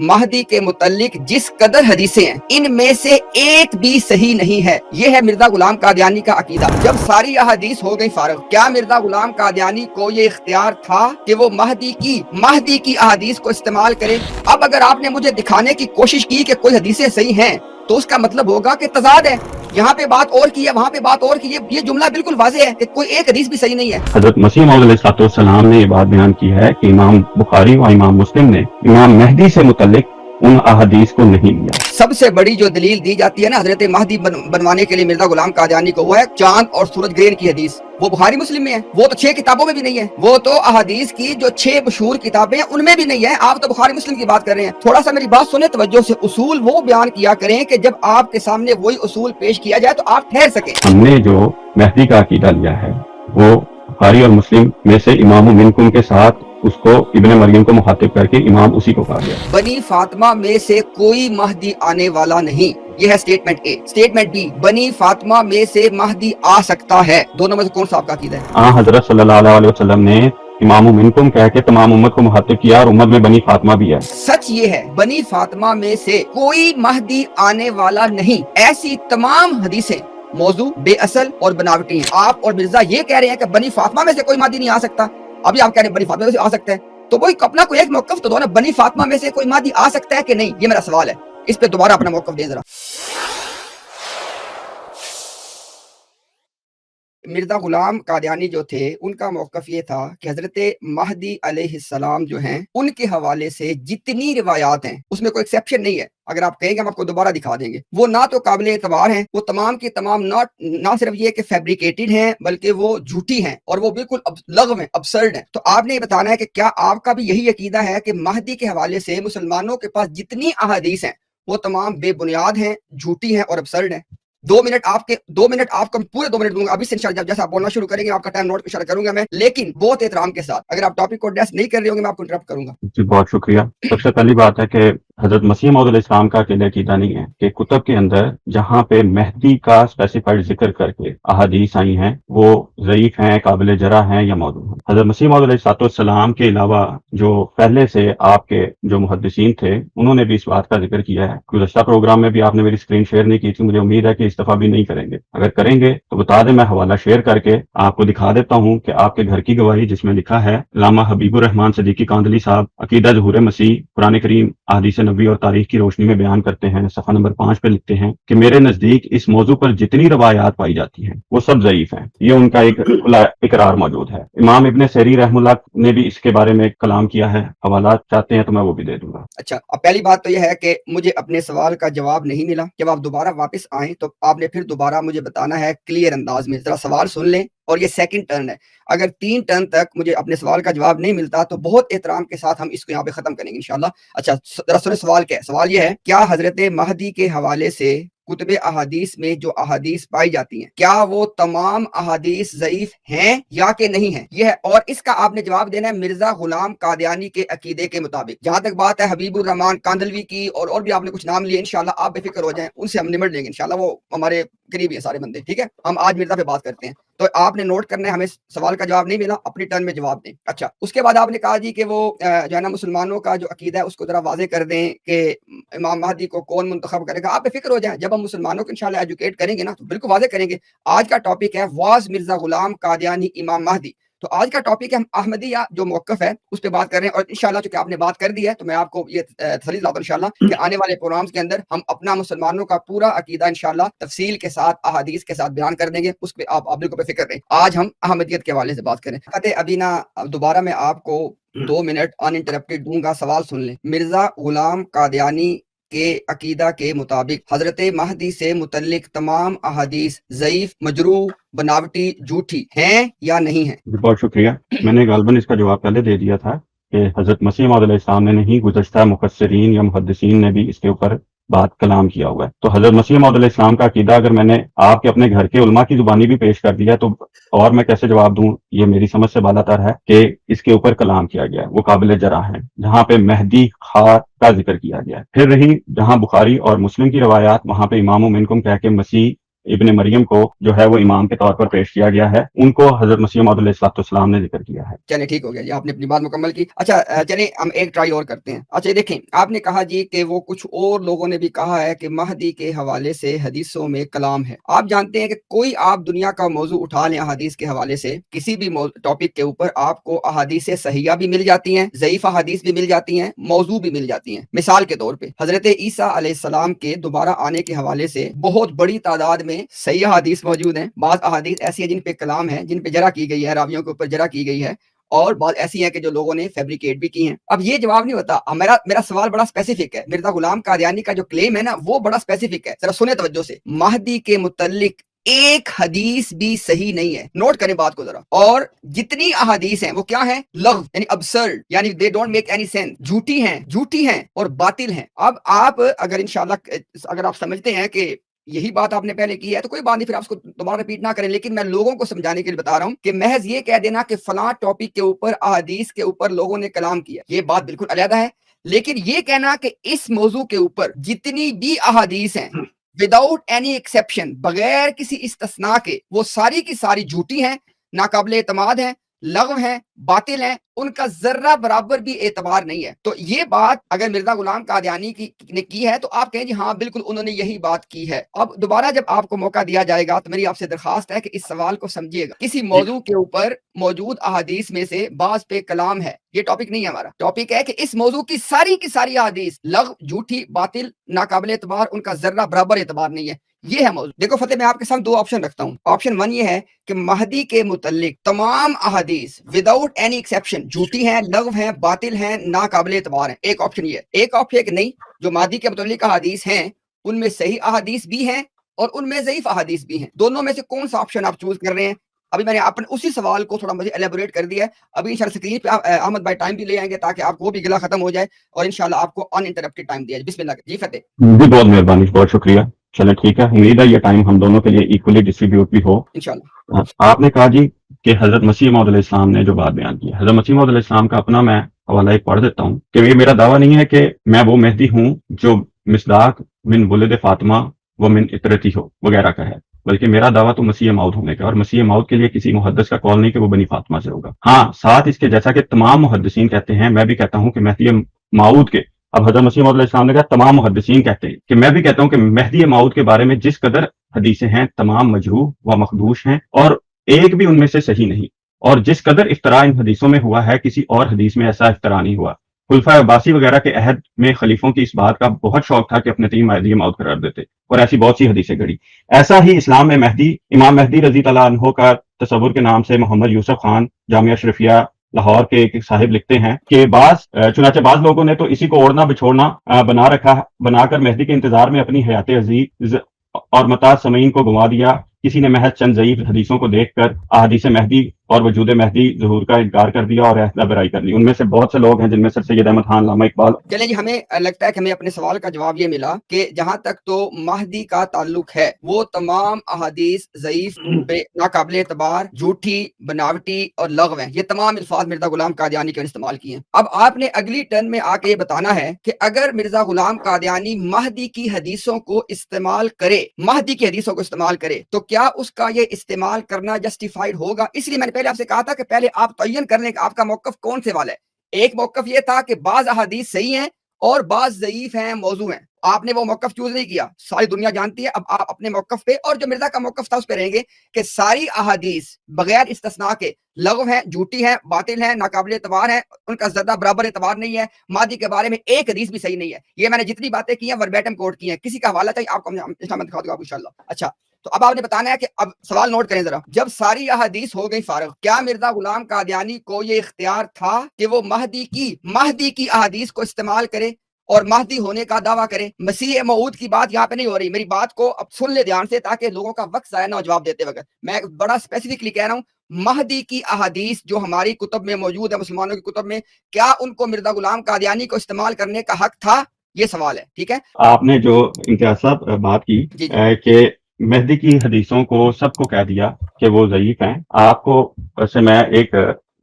مہدی کے متعلق جس قدر حدیثیں ہیں ان میں سے ایک بھی صحیح نہیں ہے. یہ ہے مرزا غلام قادیانی کا عقیدہ. جب ساری احادیث ہو گئی فارغ، کیا مرزا غلام قادیانی کو یہ اختیار تھا کہ وہ مہدی کی احادیث کو استعمال کرے؟ اب اگر آپ نے مجھے دکھانے کی کوشش کی کہ کوئی حدیثیں صحیح ہیں تو اس کا مطلب ہوگا کہ تضاد ہے. یہاں پہ بات اور کی ہے، وہاں پہ بات اور کی ہے. یہ جملہ بالکل واضح ہے کہ کوئی ایک حدیث بھی صحیح نہیں ہے. حضرت مسیح موعود علیہ السلام نے یہ بات بیان کی ہے کہ امام بخاری و امام مسلم نے امام مہدی سے متعلق ان احادیث کو نہیں لیا. سب سے بڑی جو دلیل دی جاتی ہے نا حضرت مہدی بنوانے کے لیے مرزا غلام قادیانی کو، وہ ہے چاند اور سورج گرہن کی حدیث. وہ بخاری مسلم میں ہے، وہ تو 6 کتابوں میں بھی نہیں ہے. وہ تو احادیث کی جو 6 مشہور کتابیں ہیں ان میں بھی نہیں ہے. آپ تو بخاری مسلم کی بات کر رہے ہیں. تھوڑا سا میری بات سنیں توجہ سے. اصول وہ بیان کیا کریں کہ جب آپ کے سامنے وہی اصول پیش کیا جائے تو آپ ٹھہر سکیں. ہم نے جو مہدی کا عقیدہ لیا ہے وہ بخاری اور مسلم میں سے امام منکم کے ساتھ اس کو ابن مریم کو مخاطب کر کے امام اسی کو کہا گیا. بنی فاطمہ میں سے کوئی مہدی آنے والا نہیں، یہ ہے سٹیٹمنٹ اے. سٹیٹمنٹ بی، بنی فاطمہ میں سے مہدی آ سکتا ہے. دونوں میں سے کون سا آپ کا عقیدہ ہے؟ حضرت صلی اللہ علیہ وسلم نے امام منکم کہہ کے تمام امت کو مخاطب کیا اور امت میں بنی فاطمہ بھی ہے. سچ یہ ہے بنی فاطمہ میں سے کوئی مہدی آنے والا نہیں. ایسی تمام حدیثیں موضوع، بے اصل اور بناوٹی ہیں. آپ اور مرزا یہ کہہ رہے ہیں کہ بنی فاطمہ میں سے کوئی مہدی نہیں آ سکتا. ابھی آپ کہہ رہے ہیں بنی فاطمہ میں سے آ سکتا ہے، تو وہی اپنا کوئی ایک موقف تو دو نا. بنی فاطمہ میں سے کوئی مہدی آ سکتا ہے کہ نہیں، یہ میرا سوال ہے. اس پہ دوبارہ اپنا موقف دیں ذرا. مرزا غلام قادیانی جو تھے ان کا موقف یہ تھا کہ حضرت مہدی علیہ السلام جو ہیں ان کے حوالے سے جتنی روایات ہیں اس میں کوئی ایکسیپشن نہیں ہے. اگر آپ کہیں گے ہم آپ کو دوبارہ دکھا دیں گے. وہ نہ تو قابل اعتبار ہیں، وہ تمام کی تمام نہ صرف یہ کہ فیبریکیٹڈ ہیں بلکہ وہ جھوٹی ہیں اور وہ بالکل لغو ہیں، ابسرڈ ہیں. تو آپ نے یہ بتانا ہے کہ کیا آپ کا بھی یہی عقیدہ ہے کہ مہدی کے حوالے سے مسلمانوں کے پاس جتنی احادیث ہیں وہ تمام بے بنیاد ہیں، جھوٹی ہیں اور ابسرڈ ہیں؟ 2 منٹ آپ کو پورے 2 منٹ دوں گا. ابھی سے انشاءاللہ جیسا آپ بولنا شروع کریں گے آپ کا ٹائم نوٹ اشارہ کروں گا میں، لیکن بہت احترام کے ساتھ. اگر آپ ٹاپک کو ایڈریس نہیں کر رہے ہوں گے میں آپ کو انٹرپٹ کروں گا. جی بہت شکریہ. سب سے پہلی بات ہے کہ حضرت مسیح موعود علیہ السلام کا عقیدہ نہیں ہے کہ کتب کے اندر جہاں پہ مہدی کا اسپیسیفائڈ ذکر کر کے احادیث آئی ہیں وہ ضعیف ہیں، قابل جرح ہیں یا موضوع ہیں. حضرت مسیح موعود علیہ السلام کے علاوہ جو پہلے سے آپ کے جو محدثین تھے انہوں نے بھی اس بات کا ذکر کیا ہے. گزشتہ پروگرام میں بھی آپ نے میری اسکرین شیئر نہیں کی تھی، مجھے امید ہے کہ اس دفعہ بھی نہیں کریں گے. اگر کریں گے تو بتا دیں، میں حوالہ شیئر کر کے آپ کو دکھا دیتا ہوں کہ آپ کے گھر کی گواہی جس میں لکھا ہے علامہ حبیب الرحمان صدیقی کاندلی صاحب عقیدہ ظہور مسیح قرآن کریم احادیث نبوی اور تاریخ کی روشنی میں بیان کرتے ہیں. صفحہ نمبر 5 پہ لکھتے ہیں کہ میرے نزدیک اس موضوع پر جتنی روایات پائی جاتی ہیں وہ سب ضعیف ہیں. یہ ان کا ایک کھلا اقرار موجود ہے. امام ابن سیری رحمہ اللہ نے بھی اس کے بارے میں کلام کیا ہے. حوالات چاہتے ہیں تو میں وہ بھی دے دوں گا. اچھا، اب پہلی بات تو یہ ہے کہ مجھے اپنے سوال کا جواب نہیں ملا. جب آپ دوبارہ واپس آئیں تو آپ نے پھر دوبارہ مجھے بتانا ہے کلیئر انداز میں. ذرا سوال سن لیں، اور یہ سیکنڈ ٹرن ہے. اگر 3 ٹرن تک مجھے اپنے سوال کا جواب نہیں ملتا تو بہت احترام کے ساتھ ہم اس کو یہاں پہ ختم کریں گے انشاءاللہ. اچھا ذرا سنیں سوال کیا ہے. سوال یہ ہے کیا حضرت مہدی کے حوالے سے کتب احادیث میں جو احادیث پائی جاتی ہیں کیا وہ تمام احادیث ضعیف ہیں یا کہ نہیں ہیں؟ یہ ہے، اور اس کا آپ نے جواب دینا ہے مرزا غلام قادیانی کے عقیدے کے مطابق. جہاں تک بات ہے حبیب الرحمان کاندلوی کی اور بھی آپ نے کچھ نام لیے، انشاءاللہ آپ بے فکر ہو جائیں، ان سے ہم نمٹ لیں گے انشاءاللہ. وہ ہمارے قریبی ہیں سارے بندے، ٹھیک ہے. ہم آج مرزا پہ بات کرتے ہیں. تو آپ نے نوٹ کرنا ہے، ہمیں سوال کا جواب نہیں ملا، اپنی ٹرن میں جواب دیں. اچھا، اس کے بعد آپ نے کہا جی کہ وہ جو ہے نا مسلمانوں کا جو عقیدہ ہے اس کو ذرا واضح کر دیں کہ امام مہدی کو کون منتخب کرے گا. آپ بے فکر ہو جائیں، جب ہم مسلمانوں کو انشاءاللہ ایجوکیٹ کریں گے نا تو بالکل واضح کریں گے. آج کا ٹاپک ہے واز مرزا غلام قادیانی امام مہدی. تو آج کا ٹاپک ہے ہم احمدیہ جو موقف ہے اس پہ بات کر رہے ہیں. اور انشاءاللہ چونکہ آپ نے بات کر دی ہے تو میں آپ کو یہ تسلی دلاتا ہوں انشاءاللہ کہ آنے والے پروگرامز کے اندر ہم اپنا مسلمانوں کا پورا عقیدہ انشاءاللہ تفصیل کے ساتھ احادیث کے ساتھ بیان کر دیں گے. اس پہ آپ بالکل بے فکر رہیں. آج ہم احمدیت کے حوالے سے بات کریں. ابھی نا دوبارہ میں آپ کو 2 منٹ ان انٹرپٹیڈ دوں گا. سوال سن لیں. مرزا غلام قادیانی کے عقیدہ کے مطابق حضرت مہدی سے متعلق تمام احادیث ضعیف، مجروح، بناوٹی، جھوٹی ہیں یا نہیں ہیں؟ بہت شکریہ. میں نے غالباً اس کا جواب پہلے دے دیا تھا کہ حضرت مسیح موعود علیہ السلام نے نہیں، گزشتہ مفسرین یا محدثین نے بھی اس کے اوپر بات کلام کیا ہوا ہے. تو حضرت مسیح موعود علیہ السلام کا عقیدہ اگر میں نے آپ کے اپنے گھر کے علماء کی زبانی بھی پیش کر دیا تو اور میں کیسے جواب دوں؟ یہ میری سمجھ سے بالا تر ہے کہ اس کے اوپر کلام کیا گیا ہے، وہ قابل جرح ہے، جہاں پہ مہدی خار کا ذکر کیا گیا ہے. پھر رہی جہاں بخاری اور مسلم کی روایات، وہاں پہ امام منکم کہہ کے مسیح ابن مریم کو جو ہے وہ امام کے طور پر پیش کیا گیا ہے، ان کو حضرت مسیح موعود علیہ السلام نے ذکر کیا ہے۔ چلے ٹھیک ہو گیا جی، آپ نے اپنی بات مکمل کی۔ اچھا چلیں ہم ایک ٹرائی اور کرتے ہیں۔ اچھا دیکھیں، آپ نے کہا جی کہ وہ کچھ اور لوگوں نے بھی کہا ہے کہ مہدی کے حوالے سے حدیثوں میں کلام ہے۔ آپ جانتے ہیں کہ کوئی آپ دنیا کا موضوع اٹھا لیں احادیث کے حوالے سے، کسی بھی ٹاپک کے اوپر آپ کو احادیث صحیحہ بھی مل جاتی ہیں، ضعیف احادیث بھی مل جاتی ہیں، موضوع بھی مل جاتی ہیں۔ مثال کے طور پہ حضرت عیسیٰ علیہ السلام کے دوبارہ آنے کے حوالے سے بہت بڑی تعداد میں صحیح احادیث موجود ہیں، بعض احادیث ایسی ہیں جن پہ کلام ہے، جن پہ جرح کی گئی ہے، راویوں کے اوپر جرح کی گئی ہے، اور بات ایسی ہے کہ جو لوگوں نے فیبریکیٹ بھی کی ہیں۔ اب یہ جواب نہیں ہوتا، میرا سوال بڑا اسپیسیفک ہے۔ مرزا غلام قادیانی کا جو کلیم ہے نا وہ بڑا اسپیسیفک ہے، ذرا سنیں توجہ سے۔ مہدی کے متعلق ایک حدیث بھی صحیح نہیں ہے، نوٹ کریں بات کو ذرا، اور جتنی احادیث ہیں وہ کیا ہیں؟ لغو، یعنی ابسرڈ، یعنی they don't make any sense, جھوٹی ہیں اور باطل ہیں۔ اب آپ اگر انشاءاللہ اگر آپ سمجھتے ہیں کہ یہی بات آپ نے پہلے کی ہے تو کوئی بات نہیں، پھر آپ اس کو دوبارہ ریپیٹ نہ کریں، لیکن میں لوگوں کو سمجھانے کے لیے بتا رہا ہوں کہ محض یہ کہہ دینا کہ فلاں ٹاپک کے اوپر احادیث کے اوپر لوگوں نے کلام کیا، یہ بات بالکل علیحدہ ہے، لیکن یہ کہنا کہ اس موضوع کے اوپر جتنی بھی احادیث ہیں وداؤٹ اینی ایکسیپشن، بغیر کسی استثناء کے، وہ ساری کی ساری جھوٹی ہیں، ناقابل اعتماد ہیں، لغو ہیں، باطل ہیں، ان کا ذرہ برابر بھی اعتبار نہیں ہے۔ تو یہ بات اگر مرزا غلام قادیانی نے کی ہے تو آپ کہیں جی ہاں بالکل انہوں نے یہی بات کی ہے۔ اب دوبارہ جب آپ کو موقع دیا جائے گا تو میری آپ سے درخواست ہے کہ اس سوال کو سمجھیے گا۔ کسی موضوع کے اوپر موجود احادیث میں سے بعض پہ کلام ہے، یہ ٹاپک نہیں ہے ہمارا، ٹاپک ہے کہ اس موضوع کی ساری احادیث لغو، جھوٹی، باطل، ناقابل اعتبار، ان کا ذرہ برابر اعتبار نہیں ہے، یہ ہے موضوع۔ دیکھو فتح، میں آپ کے سامنے دو آپشن رکھتا ہوں۔ آپشن 1 یہ ہے کہ مہدی کے متعلق تمام احادیث وداؤٹ اینی ایکسیپشن جھوٹی ہیں، لغو ہیں، باطل ہیں، ناقابل اعتبار ہیں، ایک آپشن یہ ہے۔ ایک آپشن ہے کہ نہیں، جو مہدی کے متعلق احادیث ہیں ان میں صحیح احادیث بھی ہیں اور ان میں ضعیف احادیث بھی ہیں۔ دونوں میں سے کون سا آپشن آپ چوز کر رہے ہیں؟ ابھی میں نے اپنے اسی سوال کو تھوڑا مجھے ایلیبوریٹ کر دیا ہے، ابھی انشاءاللہ اسکرین پہ احمد بھائی ٹائم بھی لے آئیں گے تاکہ آپ کو وہ بھی گلا ختم ہو جائے اور انشاءاللہ آپ کو ان انٹرپٹڈ ٹائم دیا جائے۔ بسم اللہ جی فتح۔ جی بہت مہربانی، بہت شکریہ۔ چلیں ٹھیک ہے، امید ہے یہ ٹائم ہم دونوں کے لیے ایکولی ڈسٹریبیوٹ بھی ہو انشاءاللہ۔ آپ نے کہا جی کہ حضرت مسیح موعود علیہ السلام نے جو بات بیان کی، حضرت مسیح موعود علیہ السلام کا اپنا میں حوالہ ایک پڑھ دیتا ہوں کہ یہ میرا دعویٰ نہیں ہے کہ میں وہ مہدی ہوں جو مصداق من ولد فاطمہ و من اطرتی ہو وغیرہ کا ہے، بلکہ میرا دعویٰ تو مسیح موعود ہونے کا، اور مسیح موعود کے لیے کسی محدث کا قول نہیں کہ وہ بنی فاطمہ سے ہوگا۔ ہاں ساتھ اس کے جیسا کہ تمام محدثین کہتے ہیں، میں بھی کہتا ہوں کہ مہدی موعود کے، اب حضرت مسیح موعود علیہ السلام نے کہا تمام محدثین کہتے ہیں، کہ میں بھی کہتا ہوں کہ مہدی موعود کے بارے میں جس قدر حدیثیں ہیں تمام مجروح و مخدوش ہیں اور ایک بھی ان میں سے صحیح نہیں، اور جس قدر افطراء ان حدیثوں میں ہوا ہے کسی اور حدیث میں ایسا افطراء نہیں ہوا۔ خلفائے عباسی وغیرہ کے عہد میں خلیفوں کی اس بات کا بہت شوق تھا کہ اپنے تئیں مہدی موعود قرار دیتے، اور ایسی بہت سی حدیثیں گھڑی۔ ایسا ہی اسلام میں مہدی، امام مہدی رضی اللہ عنہ کا تصور کے نام سے محمد یوسف خان جامعہ اشرفیہ لاہور کے ایک صاحب لکھتے ہیں کہ چنانچہ بعض لوگوں نے تو اسی کو اوڑھنا بچھوڑنا بنا کر مہدی کے انتظار میں اپنی حیات عزیز اور متاع سمعین کو گنوا دیا۔ کسی نے محض چند ضعیف حدیثوں کو دیکھ کر احادیث مہدی اور وجود مہدی ظہور کا انکار کر دیا اور احدہ برائی کر لی۔ ان میں سے بہت سے لوگ ہیں جن میں سر سید احمد خان، علامہ اقبال۔ چلیں جی، ہمیں لگتا ہے کہ ہمیں اپنے سوال کا جواب یہ ملا کہ جہاں تک تو مہدی کا تعلق ہے وہ تمام احادیث ضعیف، ناقابل اعتبار، جھوٹی، بناوٹی اور لغو ہیں۔ یہ تمام الفاظ مرزا غلام قادیانی کے استعمال کیے ہیں۔ اب آپ نے اگلی ٹرن میں آ کے یہ بتانا ہے کہ اگر مرزا غلام قادیانی مہدی کی حدیثوں کو استعمال کرے تو کیا اس کا یہ استعمال کرنا جسٹیفائڈ ہوگا؟ اس لیے میں نے پہلے آپ سے کہا تھا کہ پہلے آپ تعین کر لیں کہ آپ کا موقف کون سے والا ہے۔ ایک موقف یہ تھا کہ بعض احادیث صحیح ہیں اور بعض ضعیف ہیں، موضوع ہیں، آپ نے وہ موقف چوز نہیں کیا، ساری دنیا جانتی ہے۔ اب آپ اپنے موقف پہ، اور جو مرزا کا موقف تھا اس پہ رہیں گے کہ ساری احادیث بغیر استثناء کے لغو ہیں، جھوٹی ہیں، باطل ہیں، ناقابل اعتبار ہیں، ان کا زیادہ برابر اعتبار نہیں ہے۔ مہدی کے بارے میں ایک حدیث بھی صحیح نہیں ہے۔ یہ میں نے جتنی باتیں کی ہیں وربیٹم کوٹ کی ہیں، کسی کا حوالہ چاہیے آپ کو میں دکھا دوں گا انشاءاللہ۔ اچھا، تو اب آپ نے بتانا ہے کہ اب سوال نوٹ کریں ذرا، جب ساری احادیث ہو گئی فارغ، کیا مرزا غلام قادیانی کو یہ اختیار تھا کہ وہ مہدی کی احادیث کو استعمال کرے اور مہدی ہونے کا دعویٰ کرے؟ مسیح موعود کی بات یہاں پہ نہیں ہو رہی، میری بات کو اب سن لے دھیان سے تاکہ لوگوں کا وقت ضائع نہ ہو جواب دیتے وقت۔ میں بڑا اسپیسیفکلی کہہ رہا ہوں، مہدی کی احادیث جو ہماری کتب میں موجود ہے، مسلمانوں کی کتب میں، کیا ان کو مرزا غلام قادیانی کو استعمال کرنے کا حق تھا؟ یہ سوال ہے، ٹھیک ہے۔ آپ نے جو امتیاز صاحب بات کی کہ مہدی کی حدیثوں کو سب کو کہہ دیا کہ وہ ضعیف ہیں، آپ کو سے میں ایک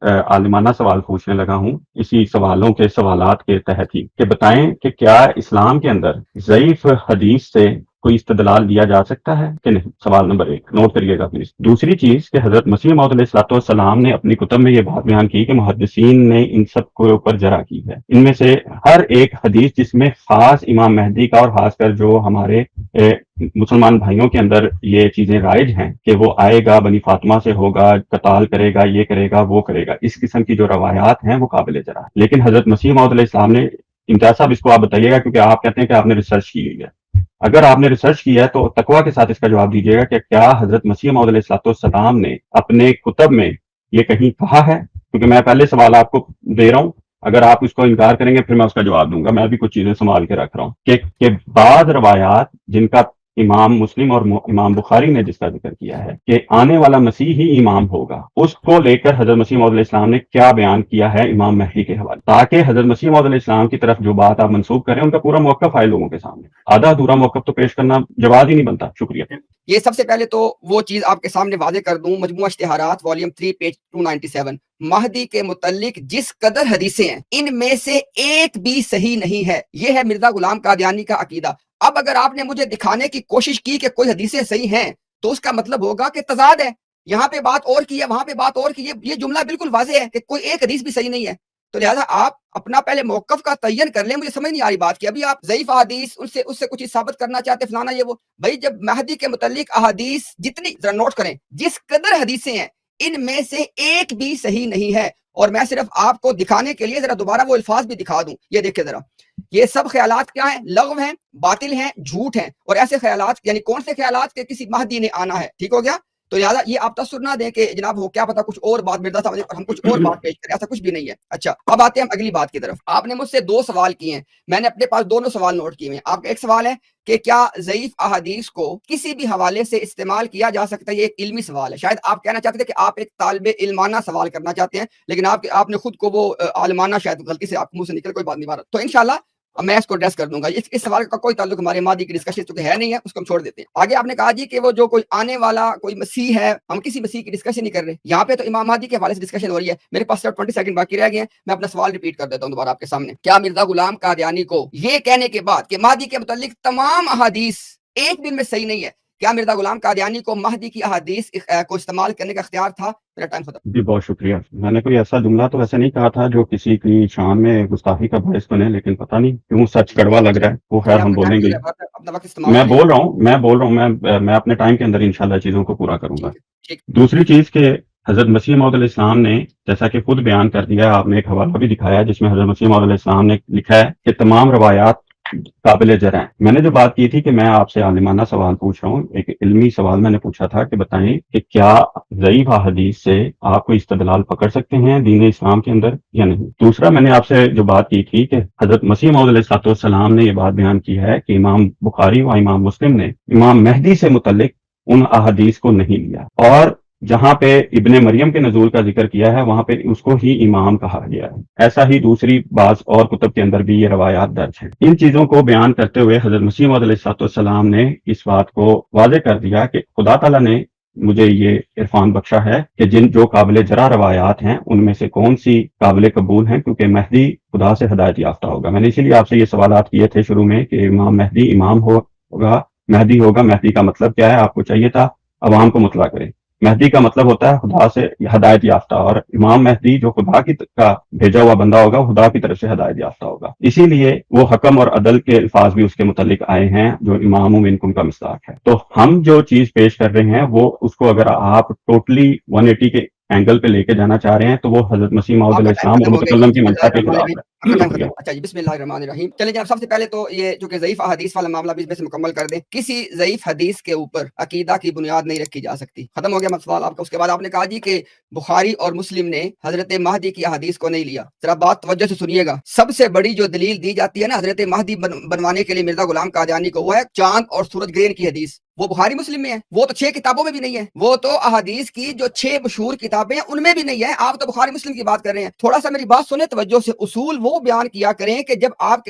عالمانہ سوال پوچھنے لگا ہوں اسی سوالات کے تحت ہی، کہ بتائیں کہ کیا اسلام کے اندر ضعیف حدیث سے کوئی استدلال دیا جا سکتا ہے کہ نہیں؟ سوال نمبر 1 نوٹ کریے گا پلیز۔ دوسری چیز کہ حضرت مسیح موعود علیہ الصلوۃ والسلام نے اپنی کتب میں یہ بات بیان کی کہ محدثین نے ان سب کے اوپر جرح کی ہے۔ ان میں سے ہر ایک حدیث جس میں خاص امام مہدی کا اور خاص کر جو ہمارے مسلمان بھائیوں کے اندر یہ چیزیں رائج ہیں کہ وہ آئے گا، بنی فاطمہ سے ہوگا، قتال کرے گا، یہ کرے گا، وہ کرے گا، اس قسم کی جو روایات ہیں وہ قابل جرح ہے۔ لیکن حضرت مسیح موعود علیہ السلام نے، امتیاز صاحب اس کو آپ بتائیے گا کیونکہ آپ کہتے ہیں کہ آپ نے ریسرچ کی ہوئی ہے، اگر آپ نے ریسرچ کیا ہے تو تقویٰ کے ساتھ اس کا جواب دیجیے گا کہ کیا حضرت مسیح موعود علیہ الصلوۃ والسلام نے اپنے کتب میں یہ کہیں کہا ہے؟ کیونکہ میں پہلے سوال آپ کو دے رہا ہوں، اگر آپ اس کو انکار کریں گے پھر میں اس کا جواب دوں گا، میں بھی کچھ چیزیں سنبھال کے رکھ رہا ہوں کہ بعض روایات جن کا امام مسلم اور امام بخاری نے جس کا ذکر کیا ہے کہ آنے والا مسیح ہی امام ہوگا، اس کو لے کر حضرت مسیح موعود علیہ السلام نے کیا بیان کیا ہے امام مہدی کے حوالے، تاکہ حضرت مسیح موعود علیہ السلام کی طرف جو بات آپ منسوب کریں ان کا پورا موقف آئے لوگوں کے سامنے۔ آدھا ادھورا موقف تو پیش کرنا جواز ہی نہیں بنتا۔ شکریہ۔ یہ سب سے پہلے تو وہ چیز آپ کے سامنے واضح کر دوں، مجموعہ اشتہارات والیوم 3 پیج 297، مہدی کے متعلق جس قدر حدیثیں ہیں ان میں سے ایک بھی صحیح نہیں ہے، یہ ہے مرزا غلام قادیانی کا عقیدہ۔ اب اگر آپ نے مجھے دکھانے کی کوشش کی کہ کوئی حدیثیں صحیح ہیں تو اس کا مطلب ہوگا کہ تضاد ہے، یہاں پہ بات اور کی ہے، وہاں پہ بات اور کی ہے، یہ جملہ بالکل واضح ہے کہ کوئی ایک حدیث بھی صحیح نہیں ہے۔ تو لہٰذا آپ اپنا پہلے موقف کا تعین کر لیں، مجھے سمجھ نہیں آ رہی بات کی، ابھی آپ ضعیف احادیث اس سے کچھ ثابت کرنا چاہتے فلانا یہ وہ، بھائی جب مہدی کے متعلق احادیث جتنی، ذرا نوٹ کریں، جس قدر حدیثیں ہیں ان میں سے ایک بھی صحیح نہیں ہے، اور میں صرف آپ کو دکھانے کے لیے ذرا دوبارہ وہ الفاظ بھی دکھا دوں، یہ دیکھیں ذرا، یہ سب خیالات کیا ہیں؟ لغو ہیں، باطل ہیں، جھوٹ ہیں، اور ایسے خیالات یعنی کون سے خیالات کہ کسی مہدی نے آنا ہے، ٹھیک ہو گیا؟ تو لہٰذا یہ آپ تصور نہ دیں کہ جناب ہو کیا پتا کچھ اور بات مرزا صاحب اور ہم کچھ اور بات پیش کریں، ایسا کچھ بھی نہیں ہے۔ اچھا اب آتے ہیں ہم اگلی بات کی طرف۔ آپ نے مجھ سے 2 سوال کیے ہیں، میں نے اپنے پاس دونوں سوال نوٹ کیے ہیں۔ آپ کا ایک سوال ہے کہ کیا ضعیف احادیث کو کسی بھی حوالے سے استعمال کیا جا سکتا ہے، یہ ایک علمی سوال ہے، شاید آپ کہنا چاہتے تھے کہ آپ ایک طالب علمانہ سوال کرنا چاہتے ہیں، لیکن آپ نے خود کو وہ عالمانہ شاید غلطی سے آپ کے منہ سے نکل، کوئی بات نہیں، تو انشاءاللہ میں اس کو ایڈریس کر دوں گا۔ اس سوال کا کوئی تعلق ہمارے ماضی کی ڈسکشن چونکہ ہے نہیں ہے، اس کو ہم چھوڑ دیتے ہیں۔ آگے آپ نے کہا جی کہ وہ جو کوئی آنے والا کوئی مسیح ہے، ہم کسی مسیح کی ڈسکشن نہیں کر رہے، یہاں پہ تو امام مہدی کے حوالے سے ڈسکشن ہو رہی ہے۔ میرے پاس صرف 20 سیکنڈ باقی رہ گئے ہیں، میں اپنا سوال ریپیٹ کر دیتا ہوں دوبارہ آپ کے سامنے۔ کیا مرزا غلام قادیانی کو یہ کہنے کے بعد کہ مہدی کے متعلق تمام احادیث ایک دن میں صحیح نہیں ہے، کیا مرزا غلام قادیانی کو مہدی کی احادیث کو استعمال کرنے کا اختیار تھا؟ میرا ٹائم ختم۔ جی بہت شکریہ۔ میں نے کوئی ایسا جملہ تو ویسے نہیں کہا تھا جو کسی کی شان میں گستاخی کا باعث بنے، لیکن پتہ نہیں کیوں سچ کڑوا لگ رہا ہے، وہ خیر ہم بولیں گے۔ اپنا وقت استعمال میں بول رہا ہوں میں اپنے ٹائم کے اندر انشاءاللہ چیزوں کو پورا کروں گا۔ دوسری چیز کہ حضرت مسیح موعود علیہ السلام نے جیسا کہ خود بیان کر دیا، آپ نے ایک حوالہ بھی دکھایا جس میں حضرت مسیح موعود علیہ السلام نے لکھا ہے کہ تمام روایات قابل جرح ہیں۔ میں نے جو بات کی تھی کہ میں آپ سے عالمانہ سوال پوچھ رہا ہوں، ایک علمی سوال میں نے پوچھا تھا کہ بتائیں کہ کیا ضعیف احادیث سے آپ کو استدلال پکڑ سکتے ہیں دین اسلام کے اندر یا نہیں؟ دوسرا میں نے آپ سے جو بات کی تھی کہ حضرت مسیح موعود علیہ الصلوۃ والسلام نے یہ بات بیان کی ہے کہ امام بخاری و امام مسلم نے امام مہدی سے متعلق ان احادیث کو نہیں لیا، اور جہاں پہ ابن مریم کے نزول کا ذکر کیا ہے وہاں پہ اس کو ہی امام کہا گیا ہے۔ ایسا ہی دوسری بعض اور کتب کے اندر بھی یہ روایات درج ہیں۔ ان چیزوں کو بیان کرتے ہوئے حضرت مسیح موعود علیہ الصلوۃ والسلام نے اس بات کو واضح کر دیا کہ خدا تعالیٰ نے مجھے یہ عرفان بخشا ہے کہ جو قابل جرح روایات ہیں ان میں سے کون سی قابل قبول ہیں، کیونکہ مہدی خدا سے ہدایت یافتہ ہوگا۔ میں نے اسی لیے آپ سے یہ سوالات کیے تھے شروع میں کہ امام مہدی امام ہوگا، مہدی ہوگا، مہدی کا مطلب کیا ہے؟ آپ کو چاہیے تھا عوام کو مطلع کرے۔ مہدی کا مطلب ہوتا ہے خدا سے ہدایت یافتہ، اور امام مہدی جو خدا کا بھیجا ہوا بندہ ہوگا وہ خدا کی طرف سے ہدایت یافتہ ہوگا، اسی لیے وہ حکم اور عدل کے الفاظ بھی اس کے متعلق آئے ہیں جو امام منکم کا مصداق ہے۔ تو ہم جو چیز پیش کر رہے ہیں وہ اس کو اگر آپ ٹوٹلی 180 کے اینگل پہ لے کے جانا چاہ رہے ہیں تو وہ حضرت مسیح موعود علیہ السلام اور متکلم کی منشا کے خلاف ہے۔ اچھا جی، بسم اللہ الرحمن الرحیم۔ چلیں جناب، سب سے پہلے تو یہ جو کہ ضعیف احادیث والا معاملہ بھی اس میں سے مکمل کر دیں۔ کسی ضعیف حدیث کے اوپر عقیدہ کی بنیاد نہیں رکھی جا سکتی، ختم ہو گیا سوال آپ کا۔ اس کے بعد آپ نے کہا جی کہ بخاری اور مسلم نے حضرت مہدی کی احادیث کو نہیں لیا، ذرا بات توجہ سے سنیے گا۔ سب سے بڑی جو دلیل دی جاتی ہے نا حضرت مہدی بنوانے کے لیے مرزا غلام قادیانی کو، وہ ہے چاند اور سورج گرہن کی حدیث، وہ بخاری مسلم میں ہے، وہ تو 6 کتابوں میں بھی نہیں ہے، وہ تو احادیث کی جو 6 مشہور کتابیں ہیں ان میں بھی نہیں ہے، آپ تو بخاری مسلم کی بات کر رہے ہیں۔ تھوڑا سا میری بات سنیں توجہ سے، اصول وہ بیان کیا کریں کہ جب آپ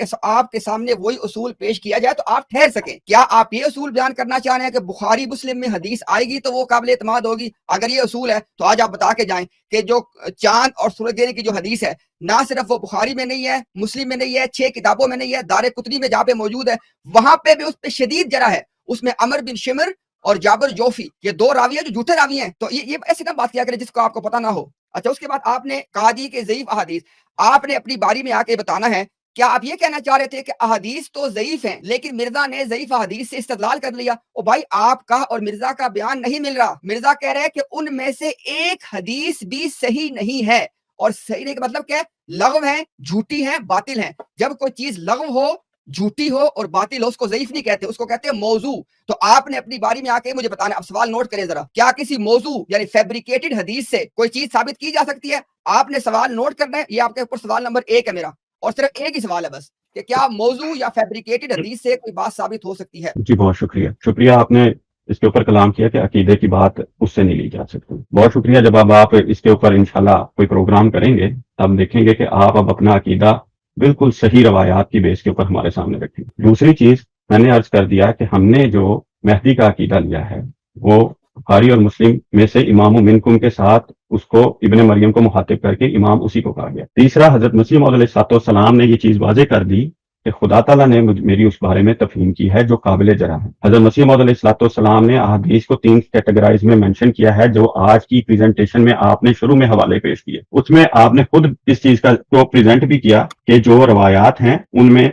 کے سامنے وہی اصول پیش کیا جائے تو آپ ٹھہر سکیں۔ کیا آپ یہ اصول بیان کرنا چاہ رہے ہیں کہ بخاری مسلم میں حدیث آئے گی تو وہ قابل اعتماد ہوگی؟ اگر یہ اصول ہے تو آج آپ بتا کے جائیں کہ جو چاند اور سورج گرہن کی جو حدیث ہے نہ صرف وہ بخاری میں نہیں ہے، مسلم میں نہیں ہے، 6 کتابوں میں نہیں ہے، دار قطنی میں جہاں پہ موجود ہے وہاں پہ بھی اس پہ شدید جرح ہے، اس میں عمر بن شمر اور جابر جوفی یہ دو راوی ہیں جو جھوٹے راوی ہیں. تو یہ ایسے نہ بات کیا کرے جس کو آپ کو پتہ نہ ہو. اچھا اس کے بعد آپ نے کہا جی کہ ضعیف احادیث. آپ نے اپنی باری میں آ کے بتانا ہے کیا آپ یہ کہنا چاہ رہے تھے کہ احادیث تو ضعیف ہیں لیکن مرزا نے ضعیف احادیث سے استدلال کر لیا؟ او بھائی آپ کا اور مرزا کا بیان نہیں مل رہا. مرزا کہہ رہے ہیں کہ ان میں سے ایک حدیث بھی صحیح نہیں ہے. اور صحیح نہیں کا مطلب کیا ہے؟ لغو ہے, جھوٹی ہے, باطل ہے. جب کوئی چیز لغو ہو, جھوٹی ہو اور باطل ہو اس کو ضعیف نہیں کہتے, اس کو کہتے ہیں موضوع. تو آپ نے اپنی باری میں آ کے مجھے بتانا. اب سوال نوٹ کریں ذرا, کیا کسی موضوع یعنی فیبریکیٹڈ حدیث سے کوئی چیز ثابت کی جا سکتی ہے؟ آپ نے سوال نوٹ کرنا ہے, یہ آپ کے اوپر سوال نمبر 1 ہے میرا, اور صرف ایک ہی سوال ہے بس, کہ کیا موضوع یا فیبریکیٹڈ حدیث سے کوئی بات ثابت ہو سکتی ہے؟ جی بہت شکریہ آپ نے اس کے اوپر کلام کیا کہ عقیدے کی بات اس سے نہیں لی جا سکتی. بہت شکریہ. جب اب آپ اس کے اوپر انشاءاللہ کوئی پروگرام کریں گے تب دیکھیں گے کہ آپ اب اپنا عقیدہ بالکل صحیح روایات کی بیس کے اوپر ہمارے سامنے رکھیں. دوسری چیز میں نے عرض کر دیا کہ ہم نے جو مہدی کا عقیدہ لیا ہے وہ بخاری اور مسلم میں سے امام منکم کے ساتھ اس کو ابن مریم کو مخاطب کر کے امام اسی کو کہا گیا. تیسرا, حضرت مسیح موعود علیہ السلام نے یہ چیز واضح کر دی کہ خدا تعالیٰ نے میری اس بارے میں تفہیم کی ہے جو قابل جرح ہے. حضرت مسیح موعود علیہ السلام نے احادیث کو 3 کیٹیگرائز میں منشن کیا ہے جو آج کی پریزنٹیشن میں آپ نے شروع میں حوالے پیش کیے. اس میں آپ نے خود اس چیز کا کو پریزنٹ بھی کیا کہ جو روایات ہیں ان میں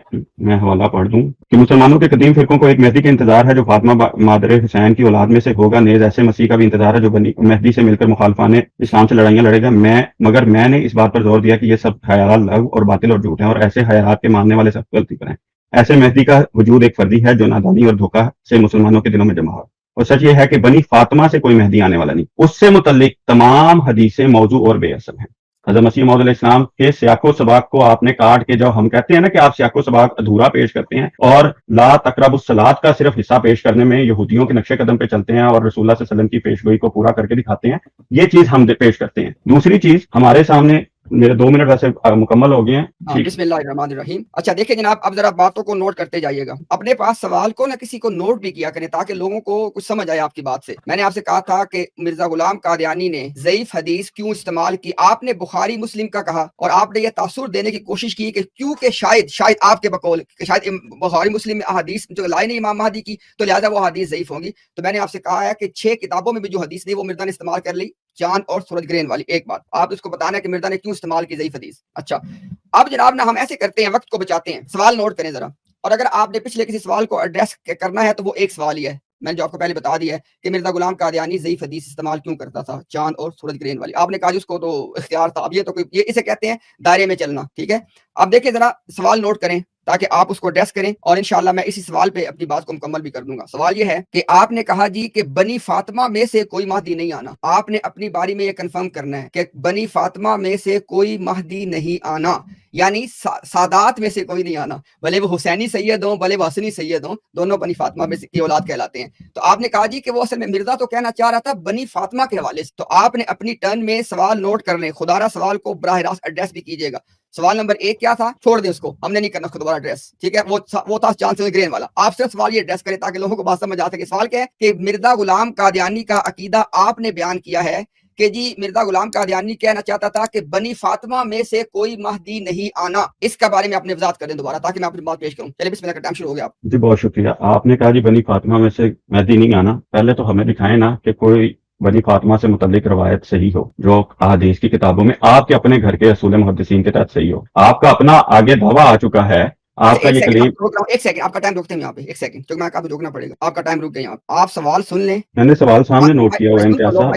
حوالہ پڑھ دوں کہ مسلمانوں کے قدیم فرقوں کو ایک مہدی کا انتظار ہے جو فاطمہ مادر حسین کی اولاد میں سے ہوگا. نیز ایسے مسیح کا بھی انتظار ہے جو مہدی سے مل کر مخالفان اسلام سے لڑائیاں لڑے گا. مگر میں نے اس بات پر زور دیا کہ یہ سب خیالات لغو اور باطل اور جھوٹ ہیں اور ایسے خیالات کے ماننے والے سب غلطی پر ہیں. ایسے مہدی کا وجود ایک فردی ہے جو نادانی اور دھوکہ سے مسلمانوں کے دلوں میں جمع ہوا. اور سچ یہ ہے کہ بنی فاطمہ سے کوئی مہدی آنے والا نہیں. اس سے متعلق تمام حدیثیں موضوع اور بے اصل ہیں. حضرت مسیح موعود علیہ السلام کے سیاق و سباق کو آپ نے کاٹ کے, جو ہم کہتے ہیں نا کہ آپ سیاق و سباق ادھورا پیش کرتے ہیں اور لا تقربوا الصلاۃ کا صرف حصہ پیش کرنے میں یہودیوں کے نقشے قدم پہ چلتے ہیں اور رسول اللہ صلی اللہ علیہ وسلم کی پیشگوئی کو پورا کر کے دکھاتے ہیں, یہ چیز ہم پیش کرتے ہیں. دوسری چیز ہمارے سامنے, میرے 2 منٹ ویسے مکمل ہو گئے ہیں. بسم اللہ الرحمن الرحیم. اچھا دیکھیں جناب, اب ذرا باتوں کو نوٹ کرتے جائیے گا. اپنے پاس سوال کو نہ کسی کو نوٹ بھی کیا کریں تاکہ لوگوں کو کچھ سمجھ آئے آپ کی بات سے. میں نے آپ سے کہا تھا کہ مرزا غلام قادیانی نے ضعیف حدیث کیوں استعمال کی. آپ نے بخاری مسلم کا کہا اور آپ نے یہ تاثر دینے کی کوشش کی کہ کیونکہ شاید آپ کے بقول کہ شاید بخاری مسلم میں احادیث جو لائے نہیں امام مہدی کی تو لہٰذا وہ حدیث ضعیف ہوں گی. تو میں نے آپ سے کہا ہے کہ 6 کتابوں میں بھی جو حدیث نہیں وہ مرزا نے استعمال کر لی, چاند اور سورج گرہن والی. ایک بات آپ اس کو بتانا ہے کہ مرزا نے کیوں استعمال کی ضعیف حدیث. اچھا اب جناب نا ہم ایسے کرتے ہیں, وقت کو بچاتے ہیں, سوال نوٹ کریں ذرا. اور اگر آپ نے پچھلے کسی سوال کو ایڈریس کرنا ہے تو وہ ایک سوال ہی ہے, میں نے جو آپ کو پہلے بتا دیا ہے کہ مرزا غلام قادیانی ضعیف حدیث استعمال کیوں کرتا تھا, چاند اور سورج گرہن والی. آپ نے کہا اس کو تو اختیار تھا. اب یہ تو یہ اسے کہتے ہیں دائرے میں چلنا. ٹھیک ہے, اب دیکھیں ذرا سوال نوٹ کریں تاکہ آپ اس کو ایڈریس کریں اور انشاءاللہ میں اسی سوال پہ اپنی بات کو مکمل بھی کر دوں گا. سوال یہ ہے کہ آپ نے کہا جی کہ بنی فاطمہ میں سے کوئی مہدی نہیں آنا. آپ نے اپنی باری میں یہ کنفرم کرنا ہے کہ بنی فاطمہ میں سے کوئی مہدی نہیں آنا, یعنی سادات میں سے کوئی نہیں آنا, بھلے وہ حسینی سید ہوں بھلے وہ حسنی سید ہوں, دونوں بنی فاطمہ میں سے کی اولاد کہلاتے ہیں. تو آپ نے کہا جی کہ وہ اصل میں مرزا تو کہنا چاہ رہا تھا بنی فاطمہ کے حوالے سے. تو آپ نے اپنی ٹرن میں سوال نوٹ کر لیں, خدا را سوال کو براہ راست ایڈریس بھی کیجیے گا. سوال نمبر 1 کیا تھا, چھوڑ دیں اس کو, ہم نے نہیں کرنا اس کو دوبارہ ایڈریس. ٹھیک ہے, وہ تھا چاند سورج گرہن والا. آپ صرف سوال یہ ایڈریس کریں تاکہ لوگوں کو بات سمجھ آ سکے. سوال کیا ہے کہ مرزا غلام قادیانی کا عقیدہ آپ نے بیان کیا ہے کہ جی مرزا غلام قادیانی کہنا چاہتا تھا کہ بنی فاطمہ میں سے کوئی مہدی نہیں آنا. اس کا بارے میں آپ نے وضاحت کر دیں دوبارہ تاکہ میں اپنی بات پیش کروں. چلیے بسم اللہ کا ٹائم شروع ہو گیا. جی بہت شکریہ. آپ نے کہا جی بنی فاطمہ میں سے مہدی نہیں آنا. پہلے تو ہمیں دکھائیں نا کہ کوئی بنی فاطمہ سے متعلق روایت صحیح ہو جو احادیث کی کتابوں میں آپ کے اپنے گھر کے اصول محدثین کے تحت صحیح ہو. آپ کا اپنا آگے دعویٰ آ چکا ہے. آپ کا یہ کلیم ایک سیکنڈ آپ کا ٹائم روکتے ہیں یہاں پہ, ایک سیکنڈ کیونکہ میں کافی روکنا پڑے گا. آپ کا ٹائم رک گیا یہاں. آپ سوال سن لیں. میں نے سوال سامنے نوٹ کیا ہوا ہے امتیاز صاحب.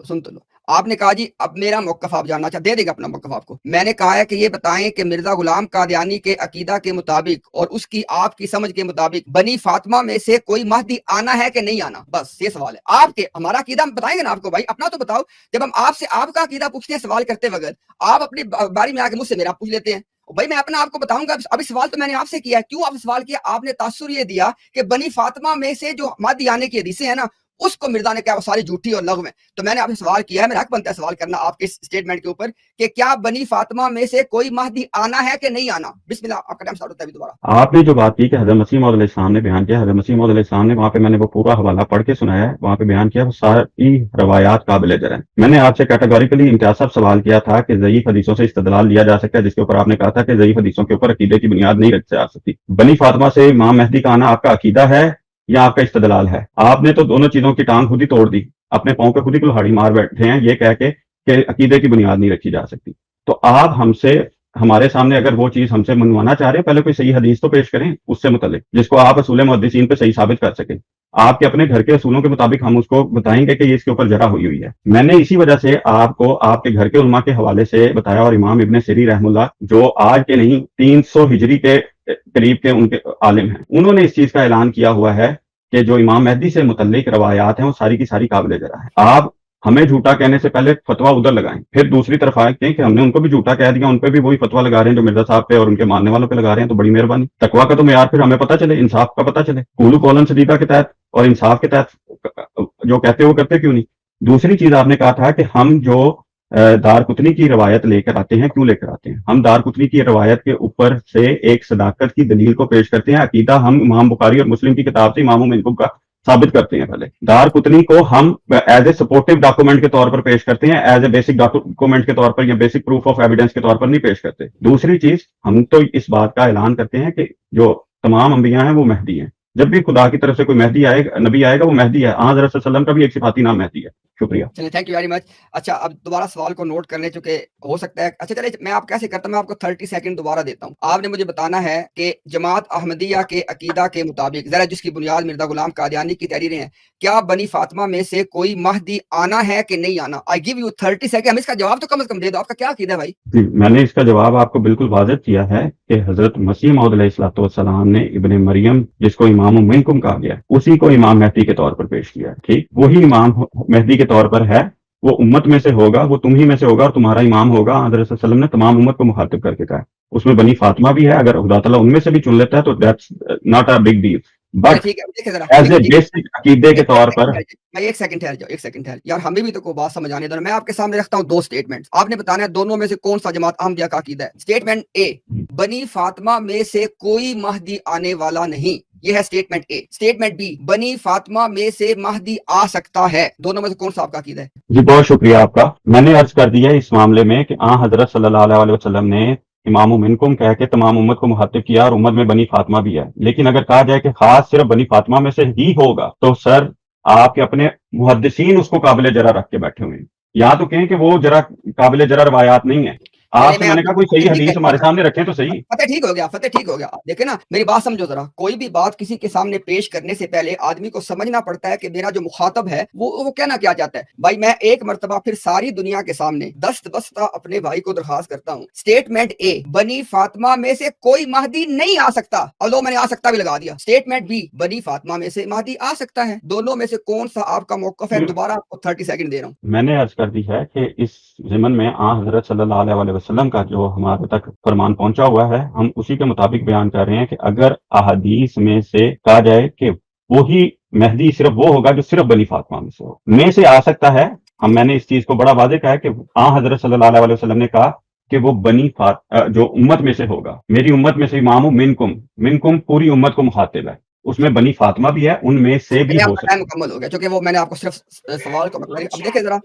سن تو لو. آپ نے کہا جی اب میرا موقف آپ جاننا چاہتے, دے دے گا اپنا موقف آپ کو. میں نے کہا ہے کہ یہ بتائیں کہ مرزا غلام قادیانی کے عقیدہ کے مطابق اور اس کی آپ کی سمجھ کے مطابق بنی فاطمہ میں سے کوئی مہدی آنا ہے کہ نہیں آنا. بس یہ سوال ہے آپ کے. ہمارا عقیدہ ہم بتائیں گے نا آپ کو. بھائی اپنا تو بتاؤ. جب ہم آپ سے آپ کا عقیدہ پوچھتے ہیں سوال کرتے وقت, آپ اپنی باری میں آ کے مجھ سے میرا پوچھ لیتے ہیں. بھائی میں اپنا آپ کو بتاؤں گا. ابھی سوال تو میں نے آپ سے کیا ہے. کیوں آپ سوال کیا؟ آپ نے تاثر یہ دیا کہ بنی فاطمہ میں سے جو مہدی آنے کی حدیثیں ہیں نا اس کو مرزا نے کہا وہ ساری جھوٹی اور لغو ہیں. تو میں نے آپ سے سوال کیا ہے, میرا حق بنتا ہے سوال کرنا آپ کے اسٹیٹمنٹ کے اوپر کہ کیا بنی فاطمہ میں سے کوئی مہدی آنا ہے کہ نہیں آنا. بسم اللہ, آپ کا ٹائم سٹارٹ ہوتا ہے دوبارہ. آپ نے جو بات کی کہ حضرت مسیح موعود علیہ السلام نے بیان کیا, حضرت مسیح موعود علیہ السلام نے وہاں پہ, میں نے وہ پورا حوالہ پڑھ کے سنایا ہے, وہاں پہ بیان کیا وہ ساری روایات قابل جرح ہیں. میں نے آپ سے کیٹیگوریکلی امتیاز صاحب سوال کیا تھا کہ ضعیف حدیثوں سے استدلال لیا جا سکتا ہے, جس کے اوپر آپ نے کہا تھا کہ ضعیف حدیثوں کے اوپر عقیدے کی بنیاد نہیں رکھ جا سکتی. بنی فاطمہ سے امام مہدی کا آنا آپ کا عقیدہ ہے یا آپ کا استدلال ہے؟ آپ نے تو دونوں چیزوں کی ٹانگ خود ہی توڑ دی، اپنے پاؤں پہ خود ہی کلہاڑی مار بیٹھے ہیں یہ کہہ کے کہ عقیدے کی بنیاد نہیں رکھی جا سکتی. تو آپ ہمارے سامنے اگر وہ چیز ہم سے منوانا چاہ رہے ہیں، پہلے کوئی صحیح حدیث تو پیش کریں اس سے متعلق، جس کو آپ اصول محدثین پہ صحیح ثابت کر سکیں. آپ کے اپنے گھر کے اصولوں کے مطابق ہم اس کو بتائیں گے کہ یہ اس کے اوپر جرح ہوئی ہے. میں نے اسی وجہ سے آپ کو آپ کے گھر کے علماء کے حوالے سے بتایا، اور امام ابن سری رحم اللہ جو آج کے نہیں 300 ہجری کے قریب کے ان کے عالم ہیں، انہوں نے اس چیز کا اعلان کیا ہوا ہے کہ جو امام مہدی سے متعلق روایات ہیں وہ ساری کی ساری قابل جرح ہیں. آپ ہمیں جھوٹا کہنے سے پہلے فتویٰ ادھر لگائیں، پھر دوسری طرف آئے کہ ہم نے ان کو بھی جھوٹا کہہ دیا، ان پہ بھی وہی فتویٰ لگا رہے ہیں جو مرزا صاحب پہ اور ان کے ماننے والوں پہ لگا رہے ہیں. تو بڑی مہربانی، تقویٰ کا تو معیار پھر ہمیں پتہ چلے، انصاف کا پتہ چلے. قولو قولا سدیدا کے تحت اور انصاف کے تحت جو کہتے وہ کرتے کیوں نہیں؟ دوسری چیز آپ نے کہا تھا کہ ہم جو دار قطنی کی روایت لے کر آتے ہیں، کیوں لے کر آتے ہیں؟ ہم دار قطنی کی روایت کے اوپر سے ایک صداقت کی دلیل کو پیش کرتے ہیں. عقیدہ ہم امام بخاری اور مسلم کی کتاب سے امام منکم کا ثابت کرتے ہیں. پہلے دار قطنی کو ہم ایز اے سپورٹو ڈاکومنٹ کے طور پر پیش کرتے ہیں، ایز اے بیسک ڈاکومنٹ کے طور پر یا بیسک پروف آف ایویڈنس کے طور پر نہیں پیش کرتے. دوسری چیز، ہم تو اس بات کا اعلان کرتے ہیں کہ جو تمام انبیاء ہیں وہ مہدی ہیں. جب بھی خدا کی طرف سے کوئی مہدی آئے گا، نبی آئے گا، وہ مہدی ہے. حضرت صلی اللہ علیہ وسلم کا بھی ایک صفاتی نام مہدی ہے. شکریہ. چلیں، تھینک یو ویری مچ. اچھا، اب دوبارہ سوال کو نوٹ کر لیں چونکہ ہو سکتا ہے. اچھا چلے، میں آپ کیسے کرتا ہوں، میں آپ کو 30 سیکنڈ دوبارہ دیتا ہوں. آپ نے مجھے بتانا ہے کہ جماعت احمدیہ کے عقیدہ کے مطابق، ذرا جس کی بنیاد مرزا غلام قادیانی کی تحریریں ہیں، کیا بنی فاطمہ میں سے کوئی مہدی آنا ہے کہ نہیں آنا؟ آئی گیو یو 30 سیکنڈ. ہم اس کا جواب تو کم از کم دے دو. آپ کا کیا عقیدہ ہے بھائی؟ جی، میں نے اس کا جواب آپ کو بالکل واضح کیا ہے کہ حضرت مسیح موعود علیہ الصلوۃ والسلام نے ابن مریم، جس کو امام منکم کہا گیا ہے، اسی کو امام مہدی کے طور پر پیش کیا ہے. ٹھیک، وہی امام مہدی کے طور پر ہے. وہ امت میں سے ہوگا، وہ تم ہی میں سے ہوگا اور تمہارا امام ہوگا. حضرت صلی اللہ علیہ وسلم نے تمام امت کو مخاطب کر کے کہا ہے. اس میں بنی فاطمہ بھی ہے. اگر خدا تعالیٰ ان میں سے بھی چن لیتا ہے تو that's not a big deal, but ٹھیک ہے، دیکھیں ذرا، ایز اے بیسک عقیدے کے طور پر. میں ایک سیکنڈ ٹھہر جاؤ، ایک سیکنڈ ٹھہر یار، ہمیں بھی تو کوئی بات سمجھانے دو. میں آپ کے سامنے رکھتا ہوں 2 سٹیٹمنٹ. آپ نے بتانا ہے دونوں میں سے کون سا جماعت احمدیہ کا عقیدہ ہے. سٹیٹمنٹ اے، بنی فاطمہ میں سے کوئی مہدی آنے والا نہیں، یہ ہے سٹیٹمنٹ اے. سٹیٹمنٹ بی، بنی فاطمہ میں سے مہدی آ سکتا ہے. دونوں میں سے کون سا آپ کا عقیدہ ہے؟ جی بہت شکریہ آپ کا. میں نے عرض کر دیا اس معاملے میں کہ حضرت صلی اللہ علیہ وسلم نے امام منکم کہہ کے تمام امت کو مخاطب کیا، اور امت میں بنی فاطمہ بھی ہے. لیکن اگر کہا جائے کہ خاص صرف بنی فاطمہ میں سے ہی ہوگا تو سر آپ کے اپنے محدثین اس کو قابل جرح رکھ کے بیٹھے ہوئے ہیں. یا تو کہیں کہ وہ قابل جرح روایات نہیں ہیں. آپ سے میں نے کہا کوئی صحیح حدیث ہمارے سامنے رکھیں تو صحیح. فتح ٹھیک ہو گیا، فتح ٹھیک ہو گیا. دیکھیں نا، میری بات سمجھو ذرا. کوئی بھی بات کسی کے سامنے پیش کرنے سے پہلے آدمی کو سمجھنا پڑتا ہے کہ میرا جو مخاطب ہے وہ کہنا کیا چاہتا ہے. بھائی میں ایک مرتبہ پھر ساری دنیا کے سامنے دست بستہ اپنے بھائی کو درخواست کرتا ہوں. سٹیٹمنٹ اے، بنی فاطمہ میں سے کوئی مہدی نہیں آ سکتا، اور میں نے آ سکتا بھی لگا دیا. سٹیٹمنٹ بی، بنی فاطمہ میں سے مہدی آ سکتا ہے. دونوں میں سے کون سا آپ کا موقف ہے؟ دوبارہ آپ کو 30 سیکنڈ دے رہا ہوں. میں نے عرض کر دی ہے کہ اس ضمن میں حضرت صلی اللہ علیہ وسلم کا جو ہمارے تک فرمان پہنچا ہوا ہے، ہم اسی کے مطابق بیان کر رہے ہیں کہ اگر احادیث میں سے کہا جائے کہ وہی مہدی صرف وہ ہوگا جو صرف بنی فاطمہ میں سے ہو، میں سے آ سکتا ہے. میں نے اس چیز کو بڑا واضح کہا ہے کہ حضرت صلی اللہ علیہ وسلم نے کہا کہ وہ جو امت میں سے ہوگا. میری امت میں سے امام منکم پوری امت کو مخاطب ہے، اس میں بنی فاطمہ بھی ہے، ان میں سے بھی ہو سکتا ہے. مکمل ہو گیا کیونکہ وہ میں نے آپ کو صرف سوال کو مطلب. اب دیکھیں ذرا،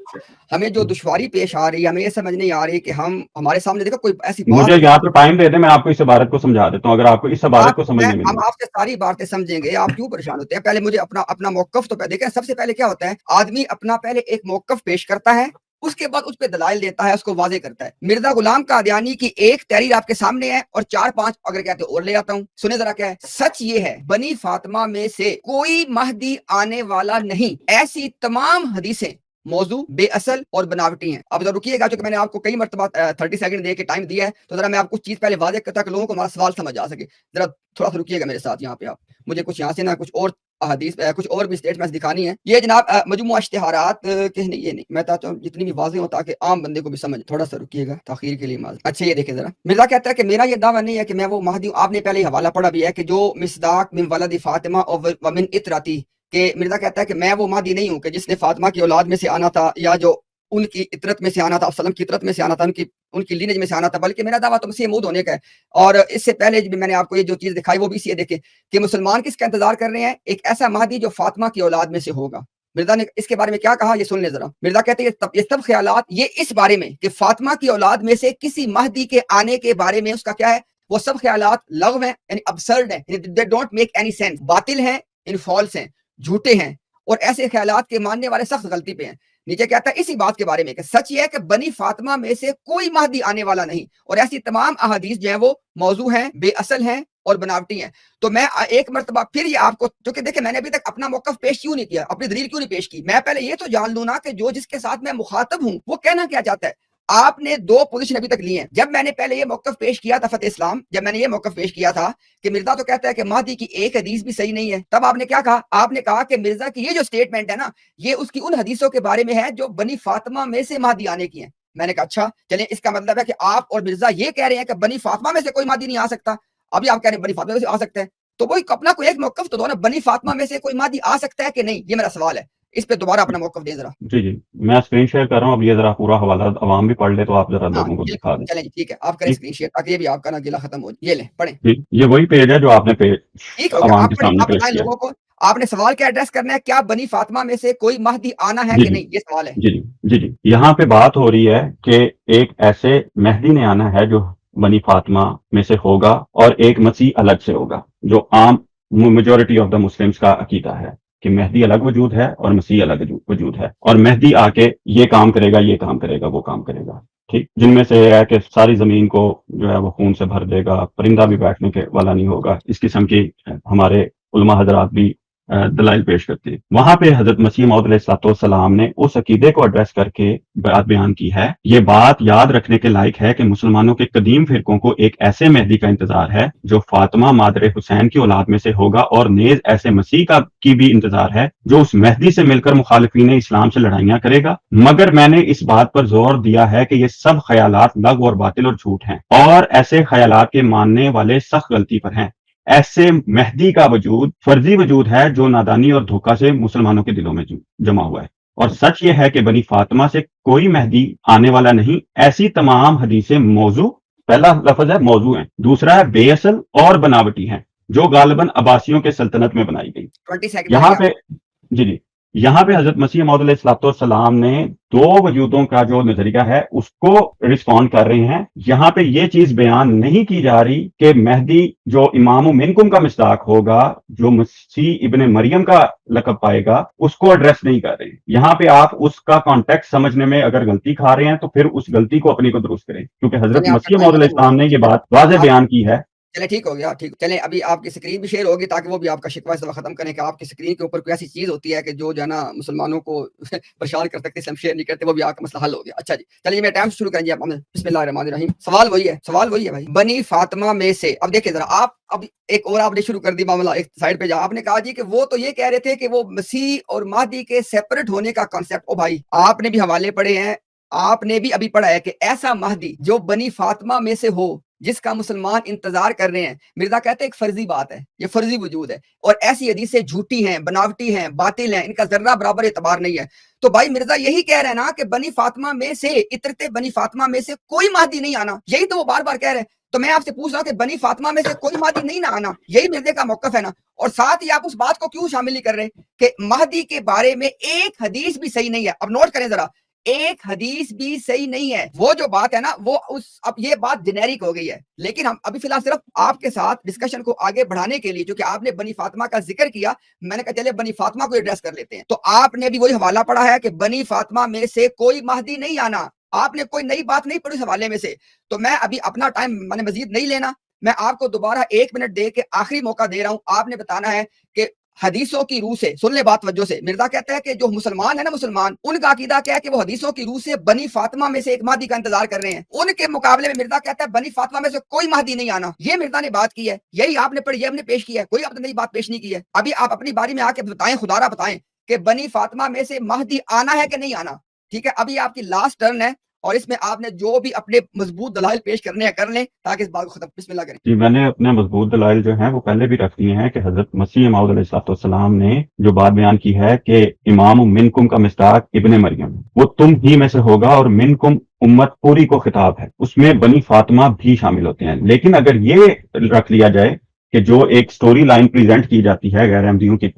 ہمیں جو دشواری پیش آ رہی ہے، ہمیں یہ سمجھ نہیں آ رہی کہ ہمارے سامنے دیکھو کوئی ایسی بات. مجھے یہاں تو ٹائم دے دیں، میں آپ کو اس عبارت کو سمجھا دیتا ہوں اگر آپ کو اس عبارت کو سمجھنے میں. ہم آپ سے ساری باتیں سمجھیں گے، آپ کیوں پریشان ہوتے ہیں؟ پہلے مجھے اپنا موقف تو دیکھیں. سب سے پہلے کیا ہوتا ہے، آدمی اپنا پہلے ایک موقف پیش کرتا ہے، اس کے بعد اس پہ دلائل دیتا ہے، اس کو واضح کرتا ہے. مرزا غلام قادیانی کی ایک تحریر آپ کے سامنے ہے اور 4-5 اگر کہتے اور لے آتا ہوں. سنیں ذرا کیا ہے. سچ یہ ہے، بنی فاطمہ میں سے کوئی مہدی آنے والا نہیں. ایسی تمام حدیثیں موضوع، بے اصل اور بناوٹی ہیں. اب ذرا رکیے گا کیونکہ میں نے آپ کو کئی مرتبہ 30 سیکنڈ دے کے ٹائم دیا ہے، تو ذرا میں آپ کو چیز پہلے واضح کرتا کہ لوگوں کو ہمارا سوال سمجھ آ سکے. ذرا تھوڑا سا رکیے گا میرے ساتھ یہاں پہ. آپ مجھے کچھ یہاں سے نہ کچھ اور احادیث، کچھ اور بھی سٹیٹمنٹس دکھانی ہے. یہ جناب مجموعہ اشتہارات کہنے یہ نہیں، میں چاہتا ہوں جتنی بھی واضح ہو تاکہ عام بندے کو بھی سمجھ. تھوڑا سا رکیے گا، تاخیر کے لیے معذرت. اچھا یہ دیکھیں ذرا، مرزا کہتا ہے کہ میرا یہ دعویٰ نہیں ہے کہ میں وہ مہدی ہوں. آپ نے پہلے حوالہ پڑھا بھی ہے کہ جو مصداق من ولد فاطمہ و من اطرتی، کہ مرزا کہتا ہے کہ میں وہ مہدی نہیں ہوں کہ جس نے فاطمہ کی اولاد میں سے آنا تھا، یا جو ان کی اطرت میں سے آنا تھا، وسلم کی اطرت میں سے آنا تھا، ان کی لینج میں سے آنا تھا. بلکہ میرا دعویٰ تو مسیح موعود ہونے کا ہے. اور اس سے پہلے بھی میں نے آپ کو یہ جو چیز دکھائی وہ بھی اسی دیکھیں کہ مسلمان کس کا انتظار کر رہے ہیں؟ ایک ایسا مہدی جو فاطمہ کی اولاد میں سے ہوگا. مرزا نے اس کے بارے میں کیا کہا، یہ سن لیں ذرا. مرزا کہتے ہیں یہ سب خیالات یہ اس بارے میں کہ فاطمہ کی اولاد میں سے کسی مہدی کے آنے کے بارے میں اس کا کیا ہے، وہ سب خیالات لغو ہیں، یعنی ابسرڈ ہیں، they don't make any sense، باطل ہیں، ان فالس ہیں, جھوٹے ہیں, اور ایسے خیالات کے ماننے والے سخت غلطی پہ ہیں. نیچے کہتا ہے اسی بات کے بارے میں کہ سچ یہ ہے کہ بنی فاطمہ میں سے کوئی مہدی آنے والا نہیں, اور ایسی تمام احادیث جو ہیں وہ موضوع ہیں, بے اصل ہیں اور بناوٹی ہیں. تو میں ایک مرتبہ پھر یہ آپ کو, کیونکہ دیکھیں میں نے ابھی تک اپنا موقف پیش کیوں نہیں کیا, اپنی دلیل کیوں نہیں پیش کی, میں پہلے یہ تو جان لوں نا کہ جو جس کے ساتھ میں مخاطب ہوں وہ کہنا کیا چاہتا ہے. آپ نے دو پوزیشن ابھی تک لی ہیں. جب میں نے پہلے یہ موقف پیش کیا تھا فتح اسلام, جب میں نے یہ موقف پیش کیا تھا کہ مرزا تو کہتا ہے کہ مہدی کی ایک حدیث بھی صحیح نہیں ہے, تب آپ نے کیا کہا, آپ نے کہا کہ مرزا کی یہ جو سٹیٹمنٹ ہے نا, یہ اس کی ان حدیثوں کے بارے میں ہے جو بنی فاطمہ میں سے مہدی آنے کی ہیں. میں نے کہا اچھا چلیں, اس کا مطلب ہے کہ آپ اور مرزا یہ کہہ رہے ہیں کہ بنی فاطمہ میں سے کوئی مہدی نہیں آ سکتا, ابھی آپ کہہ رہے ہیں بنی فاطمہ میں سے آ سکتا ہے, تو وہی اپنا کوئی ایک موقف تو دو نا, بنی فاطمہ میں سے کوئی مہدی آ سکتا ہے کہ نہیں, یہ میرا سوال ہے, اس پہ دوبارہ اپنا موقف دیں ذرا. جی میں اسکرین شیئر کر رہا ہوں, اب یہ ذرا پورا حوالہ عوام بھی پڑھ لے تو آپ ذرا ہاں لوگوں کو دکھا دیں. چلیں جی ٹھیک ہے, آپ کریں اسکرین شیئر تاکہ یہ بھی آپ کا نا گلا ختم ہو جائے. یہ لیں پڑھیں. یہ وہی پیج ہے جو آپ نے ٹھیک ہو گیا, عوام آپ کے پڑھیں, سامنے آپ پیش بتائیں کیا. لوگوں کو, آپ نے سوال کیا ایڈریس کرنا ہے, کیا بنی فاطمہ میں سے کوئی مہدی آنا ہے جی کہ جی نہیں, یہ سوال ہے. جی یہاں پہ بات ہو رہی ہے کہ ایک ایسے مہدی نے آنا ہے جو بنی فاطمہ میں سے ہوگا, اور ایک مسیح الگ سے ہوگا, جو عام میجورٹی آف دا مسلمس کا عقیدہ ہے کہ مہدی الگ وجود ہے اور مسیح الگ وجود ہے, اور مہدی آ کے یہ کام کرے گا, یہ کام کرے گا, وہ کام کرے گا. ٹھیک, جن میں سے یہ ہے کہ ساری زمین کو جو ہے وہ خون سے بھر دے گا, پرندہ بھی بیٹھنے کے والا نہیں ہوگا. اس قسم کی ہمارے علماء حضرات بھی دلائل پیش کرتے ہیں. وہاں پہ حضرت مسیح موعود علیہ السلام نے اس عقیدے کو ایڈریس کر کے بات بیان کی ہے. یہ بات یاد رکھنے کے لائق ہے کہ مسلمانوں کے قدیم فرقوں کو ایک ایسے مہدی کا انتظار ہے جو فاطمہ مادر حسین کی اولاد میں سے ہوگا, اور نیز ایسے مسیح کی بھی انتظار ہے جو اس مہدی سے مل کر مخالفین اسلام سے لڑائیاں کرے گا. مگر میں نے اس بات پر زور دیا ہے کہ یہ سب خیالات لغو اور باطل اور جھوٹ ہیں, اور ایسے خیالات کے ماننے والے سخت غلطی پر ہیں. ایسے مہدی کا وجود فرضی وجود ہے جو نادانی اور دھوکہ سے مسلمانوں کے دلوں میں جمع ہوا ہے, اور سچ یہ ہے کہ بنی فاطمہ سے کوئی مہدی آنے والا نہیں. ایسی تمام حدیثیں موضوع, پہلا لفظ ہے موضوع ہیں, دوسرا ہے بے اصل اور بناوٹی ہیں جو غالباً عباسیوں کے سلطنت میں بنائی گئی. 20 سیکنڈ یہاں پہ جی یہاں پہ حضرت مسیح موعود علیہ السلام نے دو وجودوں کا جو نظریہ ہے اس کو رسپونڈ کر رہے ہیں. یہاں پہ یہ چیز بیان نہیں کی جا رہی کہ مہدی جو امام منکم کا مصداق ہوگا, جو مسیح ابن مریم کا لقب پائے گا, اس کو ایڈریس نہیں کر رہے. یہاں پہ آپ اس کا کانٹیکٹ سمجھنے میں اگر غلطی کھا رہے ہیں تو پھر اس غلطی کو اپنی کو درست کریں, کیونکہ حضرت مسیح موعود علیہ السلام نے یہ بات واضح بیان کی ہے. چلے ٹھیک ہو گیا, ٹھیک, چلیں ابھی آپ کی اسکرین بھی شیئر ہوگی تاکہ وہ بھی آپ کا شکوہ اس وقت ختم کریں کہ آپ کی اسکرین کے اوپر کوئی ایسی چیز ہوتی ہے کہ جو ہے نا مسلمانوں کو پریشان کر سکتے, ہم شیئر نہیں کرتے, وہ بھی آپ کا مسئلہ حل ہو گیا. اچھا جی چلیے میں ٹائم شروع کریں جی, آپ بسم اللہ الرحمن الرحیم. سوال وہی ہے بھائی, بنی فاطمہ میں سے, اب دیکھیں ذرا آپ, اب ایک اور آپ نے شروع کر دی معاملہ, ایک سائڈ پہ جا, آپ نے کہا جی کہ وہ تو یہ کہہ رہے تھے کہ وہ مسیح اور مہدی کے سیپریٹ ہونے کا کانسیپٹ. او بھائی آپ نے بھی حوالے پڑھے ہیں, آپ نے بھی ابھی پڑھا ہے کہ ایسا مہدی جو بنی فاطمہ میں سے ہو جس کا مسلمان انتظار کر رہے ہیں. مرزا کہتے ہیں ایک فرضی بات ہے, یہ فرضی وجود ہے, اور ایسی حدیثیں جھوٹی ہیں, بناوٹی ہیں, باطل ہیں, ان کا ذرہ برابر اعتبار نہیں ہے. تو بھائی مرزا یہی کہہ رہے ہیں نا کہ بنی فاطمہ میں سے, اطرت بنی فاطمہ میں سے کوئی مہدی نہیں آنا, یہی تو وہ بار بار کہہ رہے ہیں. تو میں آپ سے پوچھ رہا ہوں کہ بنی فاطمہ میں سے کوئی مہدی نہیں نہ آنا, یہی مرزے کا موقف ہے نا. اور ساتھ ہی آپ اس بات کو کیوں شامل نہیں کر رہے کہ مہدی کے بارے میں ایک حدیث بھی صحیح نہیں ہے. اب نوٹ کریں ذرا, ایک حدیث بھی صحیح نہیں ہے. وہ جو بات ہے نا وہ اب یہ بات جنیرک ہو گئی ہے, لیکن ہم ابھی فی الحال صرف آپ کے ساتھ ڈسکشن کو آگے بڑھانے کے لیے, جو کہ آپ نے بنی فاطمہ کا ذکر کیا, میں نے کہا چلے بنی فاطمہ کو ایڈریس کر لیتے ہیں. تو آپ نے بھی وہی حوالہ پڑھا ہے کہ بنی فاطمہ میں سے کوئی مہدی نہیں آنا, آپ نے کوئی نئی بات نہیں پڑھی اس حوالے میں سے. تو میں ابھی اپنا ٹائم میں نے مزید نہیں لینا, میں آپ کو دوبارہ 1 منٹ دے کے آخری موقع دے رہا ہوں. آپ نے بتانا ہے کہ حدیثوں کی روح سے, سن لے بات توجہ سے, مرزا کہتا ہے کہ جو مسلمان ہے نا, مسلمان ان کا عقیدہ کیا ہے کہ وہ حدیثوں کی روح سے بنی فاطمہ میں سے ایک مہدی کا انتظار کر رہے ہیں. ان کے مقابلے میں مرزا کہتا ہے بنی فاطمہ میں سے کوئی مہدی نہیں آنا. یہ مرزا نے بات کی ہے, یہی آپ نے پڑھی, یہ ہم نے پیش کی ہے, کوئی آپ نے نئی بات پیش نہیں کی ہے. ابھی آپ اپنی باری میں آ کے بتائیں, خدا بتائیں کہ بنی فاطمہ میں سے مہدی آنا ہے کہ نہیں آنا. ٹھیک ہے, ابھی آپ کی لاسٹ ٹرن ہے, اور اس میں آپ نے جو بھی اپنے مضبوط دلائل پیش کرنے ہیں کر لیں تاکہ اس بات کو ختم. بسم اللہ کریں. جی میں نے اپنے مضبوط دلائل جو ہیں وہ پہلے بھی رکھ دیے ہیں کہ حضرت مسیح موعود علیہ السلام نے جو بات بیان کی ہے کہ امام منکم کا مصداق ابن مریم, وہ تم ہی میں سے ہوگا, اور منکم امت پوری کو خطاب ہے, اس میں بنی فاطمہ بھی شامل ہوتے ہیں. لیکن اگر یہ رکھ لیا جائے کہ جو ایک سٹوری لائن پریزنٹ کی جاتی ہے غیر احمدیوں کی,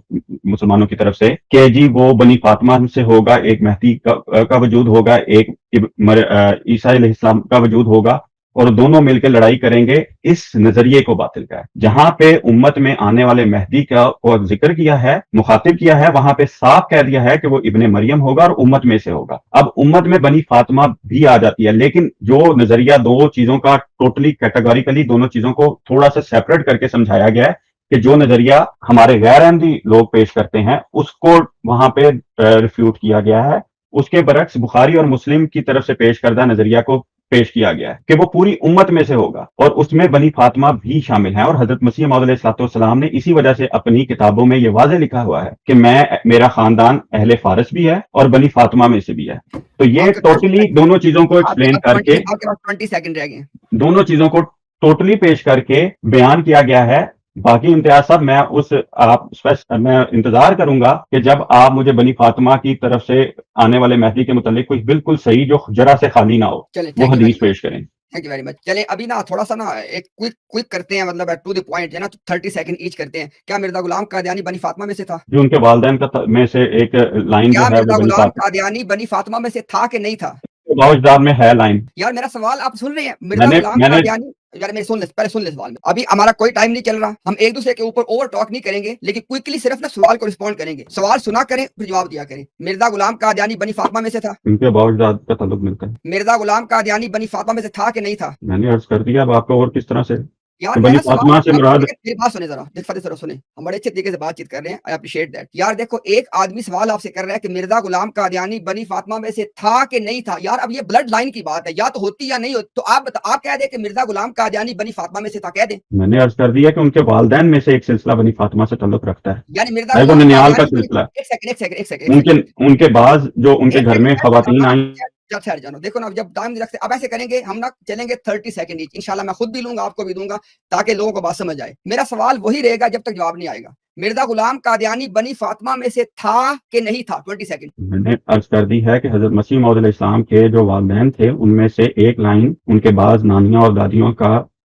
مسلمانوں کی طرف سے, کہ جی وہ بنی فاطمہ سے ہوگا, ایک مہدی کا وجود ہوگا, ایک عیسیٰ علیہ السلام کا وجود ہوگا, اور دونوں مل کے لڑائی کریں گے اس نظریے کو باطل کا ہے. جہاں پہ امت میں آنے والے مہدی کا کو ذکر کیا ہے، مخاطب کیا ہے، وہاں پہ صاف کہہ دیا ہے کہ وہ ابن مریم ہوگا اور امت میں سے ہوگا. اب امت میں بنی فاطمہ بھی آ جاتی ہے، لیکن جو نظریہ دو چیزوں کا ٹوٹلی کیٹاگوریکلی دونوں چیزوں کو تھوڑا سا سیپریٹ کر کے سمجھایا گیا ہے کہ جو نظریہ ہمارے غیر احمدی لوگ پیش کرتے ہیں اس کو وہاں پہ ریفیوٹ کیا گیا ہے. اس کے برعکس بخاری اور مسلم کی طرف سے پیش کردہ نظریہ کو پیش کیا گیا ہے کہ وہ پوری امت میں سے ہوگا، اور اس میں بنی فاطمہ بھی شامل ہیں. اور حضرت مسیح موعود علیہ الصلوۃ والسلام نے اسی وجہ سے اپنی کتابوں میں یہ واضح لکھا ہوا ہے کہ میرا خاندان اہل فارس بھی ہے اور بنی فاطمہ میں سے بھی ہے. تو یہ ٹوٹلی دونوں چیزوں کو ایکسپلین کر کے، آپ کے پاس 20 سیکنڈ رہ گئے، دونوں چیزوں کو ٹوٹلی پیش کر کے بیان کیا گیا ہے. باقی امتیاز صاحب میں انتظار کروں گا کہ جب آپ مجھے بنی فاطمہ کی طرف سے آنے والے مہدی کے متعلق کچھ بالکل صحیح جو ذرا سے خالی نہ ہو وہ حدیث پیش کریں. Thank you very much. چلے ابھی نا تھوڑا سا نا ایک کوئک کرتے ہیں، مطلب ٹو دی پوائنٹ ہے نا، 30 سیکنڈ ایچ کرتے ہیں. کیا مرزا غلام قادیانی بنی فاطمہ میں سے تھا؟ جو ان کے والدین کا میں سے ایک لائن جو کیا ہے مرزا وہ غلام قادیانی بنی فاطمہ میں سے تھا کہ نہیں تھا؟ باوجداد میں ہے لائن. یار میرا سوال آپ سن رہے ہیں؟ مرزا غلام قادیانی، یار میں سن لے، پہلے سن لے سوال میں. ابھی ہمارا کوئی ٹائم نہیں چل رہا، ہم ایک دوسرے کے اوپر اوور ٹاک نہیں کریں گے، لیکن کوئکلی صرف نا سوال کو رسپونڈ کریں گے. سوال سنا کریں پھر جواب دیا کریں. مرزا غلام قادیانی بنی فاطمہ میں سے تھا؟ ان کے باوجداد کا تعلق ملتا ہے. مرزا غلام قادیانی بنی فاطمہ میں سے تھا کہ نہیں تھا؟ میں نے عرض کر دیا. اب آپ کو اور کس طرح سے یار بنی فاطمہ سے مراد، میری بات سنیں ذرا، ذرا سنیں، ہم بڑے اچھے طریقے سے بات چیت کر رہے ہیں، آئی اپریشیٹ دیٹ. یار دیکھو ایک آدمی سوال آپ سے کر رہا ہے کہ مرزا غلام قادیانی بنی فاطمہ میں سے تھا کہ نہیں تھا. یار اب یہ بلڈ لائن کی بات ہے، یا تو ہوتی یا نہیں ہوتی. تو آپ کہہ دیں کہ مرزا غلام قادیانی بنی فاطمہ میں سے تھا، کہہ دیں. میں نے عرض کر دیا کہ ان کے والدین میں سے ایک سلسلہ بنی فاطمہ سے تعلق رکھتا ہے، یعنی مرزا غلام ننیال کا قادیانی، سلسلہ. ایک سیکنڈ ان کے بعض جو ان کے گھر میں خواتین آئیں. جب ٹھہر جانا، دیکھو نا جب ٹائم رکھتے اب ایسے کریں گے ہم نا، چلیں گے 30 سیکنڈ ایچ. انشاءاللہ میں خود بھی لوں گا، آپ کو بھی دوں گا، تاکہ لوگوں کو بات سمجھ آئے. میرا سوال وہی رہے گا جب تک جواب نہیں آئے گا. مرزا غلام قادیانی بنی فاطمہ میں سے تھا کہ نہیں تھا؟ 20 سیکنڈ. میں نے عرض کر دی ہے کہ حضرت مسیح موعود علیہ السلام کے جو والدین تھے ان میں سے ایک لائن ان کے بعض نانیاں اور دادیوں کا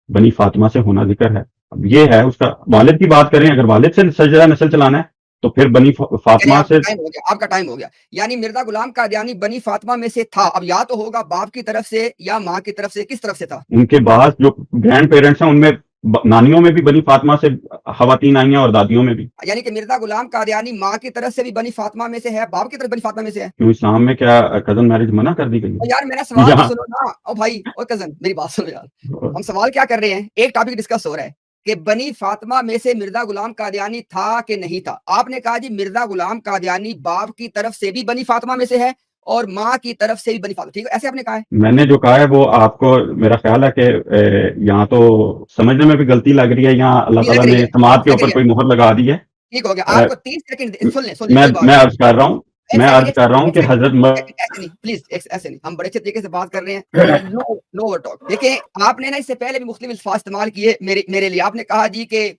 بنی فاطمہ سے ہونا ذکر ہے. اب یہ ہے اس کا والد کی بات کریں، اگر والد سے سلسلہ نسل چلانا ہے تو پھر بنی فاطمہ سے. آپ کا ٹائم ہو گیا. یعنی مرزا غلام قادیانی بنی فاطمہ میں سے تھا. اب یا تو ہوگا باپ کی طرف سے یا ماں کی طرف سے، کس طرف سے تھا؟ ان کے بعض جو گرینڈ پیرنٹس ہیں ان میں نانیوں میں بھی بنی فاطمہ سے خواتین آئی ہیں اور دادیوں میں بھی. یعنی کہ مرزا غلام قادیانی ماں کی طرف سے بھی بنی فاطمہ میں سے ہے، باپ کی طرف بنی فاطمہ میں سے ہے. کیوں اسلام میں کیا کزن میرج منع کر دی گئی؟ یار میرا سوال تو سنو نا. او بھائی، او کزن میری بات سنو یار. ہم سوال کیا کر رہے ہیں؟ ایک ٹاپک ڈسکس ہو رہا ہے کہ بنی فاطمہ میں سے مرزا غلام قادیانی تھا کہ نہیں تھا. آپ نے کہا جی مرزا غلام قادیانی باپ کی طرف سے بھی بنی فاطمہ میں سے ہے اور ماں کی طرف سے بھی بنی فاطمہ. ٹھیک ہے، ایسے آپ نے کہا ہے. میں نے جو کہا ہے وہ آپ کو میرا خیال ہے کہ یہاں تو سمجھنے میں بھی غلطی لگ رہی ہے، یہاں اللہ تعالیٰ نے سماعت کے اوپر کوئی مہر لگا دی ہے. ٹھیک ہو گیا. آپ کو 30 سیکنڈ سن لیں. میں عرض کر رہا ہوں کہ حضرت پلیز ایسے نہیں، ہم بڑے اچھے طریقے سے بات کر رہے ہیں. نو اوور ٹاک. دیکھیں آپ نے نا اس سے پہلے بھی مختلف الفاظ استعمال کیے میرے لیے. آپ نے کہا جی کہ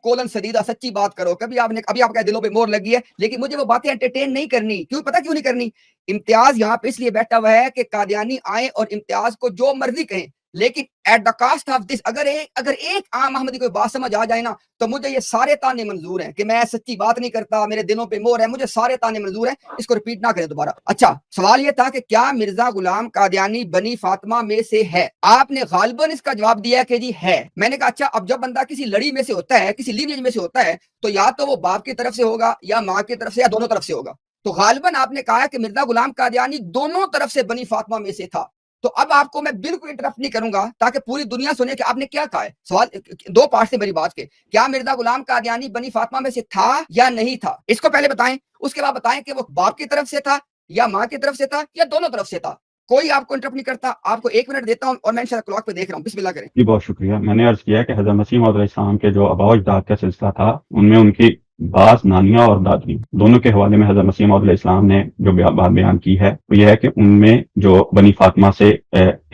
کولن سدیدہ، سچی بات کرو. ابھی آپ کا دلوں پہ مور لگی ہے، لیکن مجھے وہ باتیں انٹرٹین نہیں کرنی. پتہ کیوں نہیں کرنی؟ امتیاز یہاں پہ اس لیے بیٹھا ہوا ہے کہ قادیانی آئے اور امتیاز کو جو مرضی کہیں، لیکن at the cost of this اگر ایک عام احمدی کوئی بات سمجھ آ جائے نا تو مجھے یہ سارے تانے منظور ہیں کہ میں سچی بات نہیں کرتا، میرے دلوں پہ مور ہے، مجھے سارے تانے منظور ہیں. اس کو ریپیٹ نہ کریں دوبارہ. اچھا سوال یہ تھا کہ کیا مرزا غلام قادیانی بنی فاطمہ میں سے ہے؟ آپ نے غالباً اس کا جواب دیا کہ جی ہے. میں نے کہا اچھا اب جب بندہ کسی لڑی میں سے ہوتا ہے، کسی لیویج میں سے ہوتا ہے، تو یا تو وہ باپ کی طرف سے ہوگا یا ماں کی طرف سے یا دونوں طرف سے ہوگا. تو غالباً آپ نے کہا کہ مرزا غلام قادیانی دونوں طرف سے بنی فاطمہ میں سے تھا. تو اب آپ کو میں بالکل انٹرپٹ نہیں کروں گا تاکہ پوری دنیا سنے کہ آپ نے کیا کہا ہے. سوال دو پارٹ سے میری بات کے. کیا مرزا غلام قادیانی بنی فاطمہ میں سے تھا یا نہیں تھا؟ اس کو پہلے بتائیں، اس کے بعد بتائیں کہ وہ باپ کی طرف سے تھا یا ماں کی طرف سے تھا یا دونوں طرف سے تھا. کوئی آپ کو انٹرپٹ نہیں کرتا. آپ کو 1 منٹ دیتا ہوں اور میں انشاءاللہ کلاک پہ دیکھ رہا ہوں. بسم اللہ کریں. جی بہت شکریہ. میں نے عرض کیا کہ حضرت مسیح موعود علیہ السلام کے جو آباء و اجداد کا سلسلہ تھا ان میں ان کی بعض نانیاں اور دادی دونوں کے حوالے میں حضرت مسیح موعود علیہ السلام نے جو بات بیان کی ہے وہ یہ ہے کہ ان میں جو بنی فاطمہ سے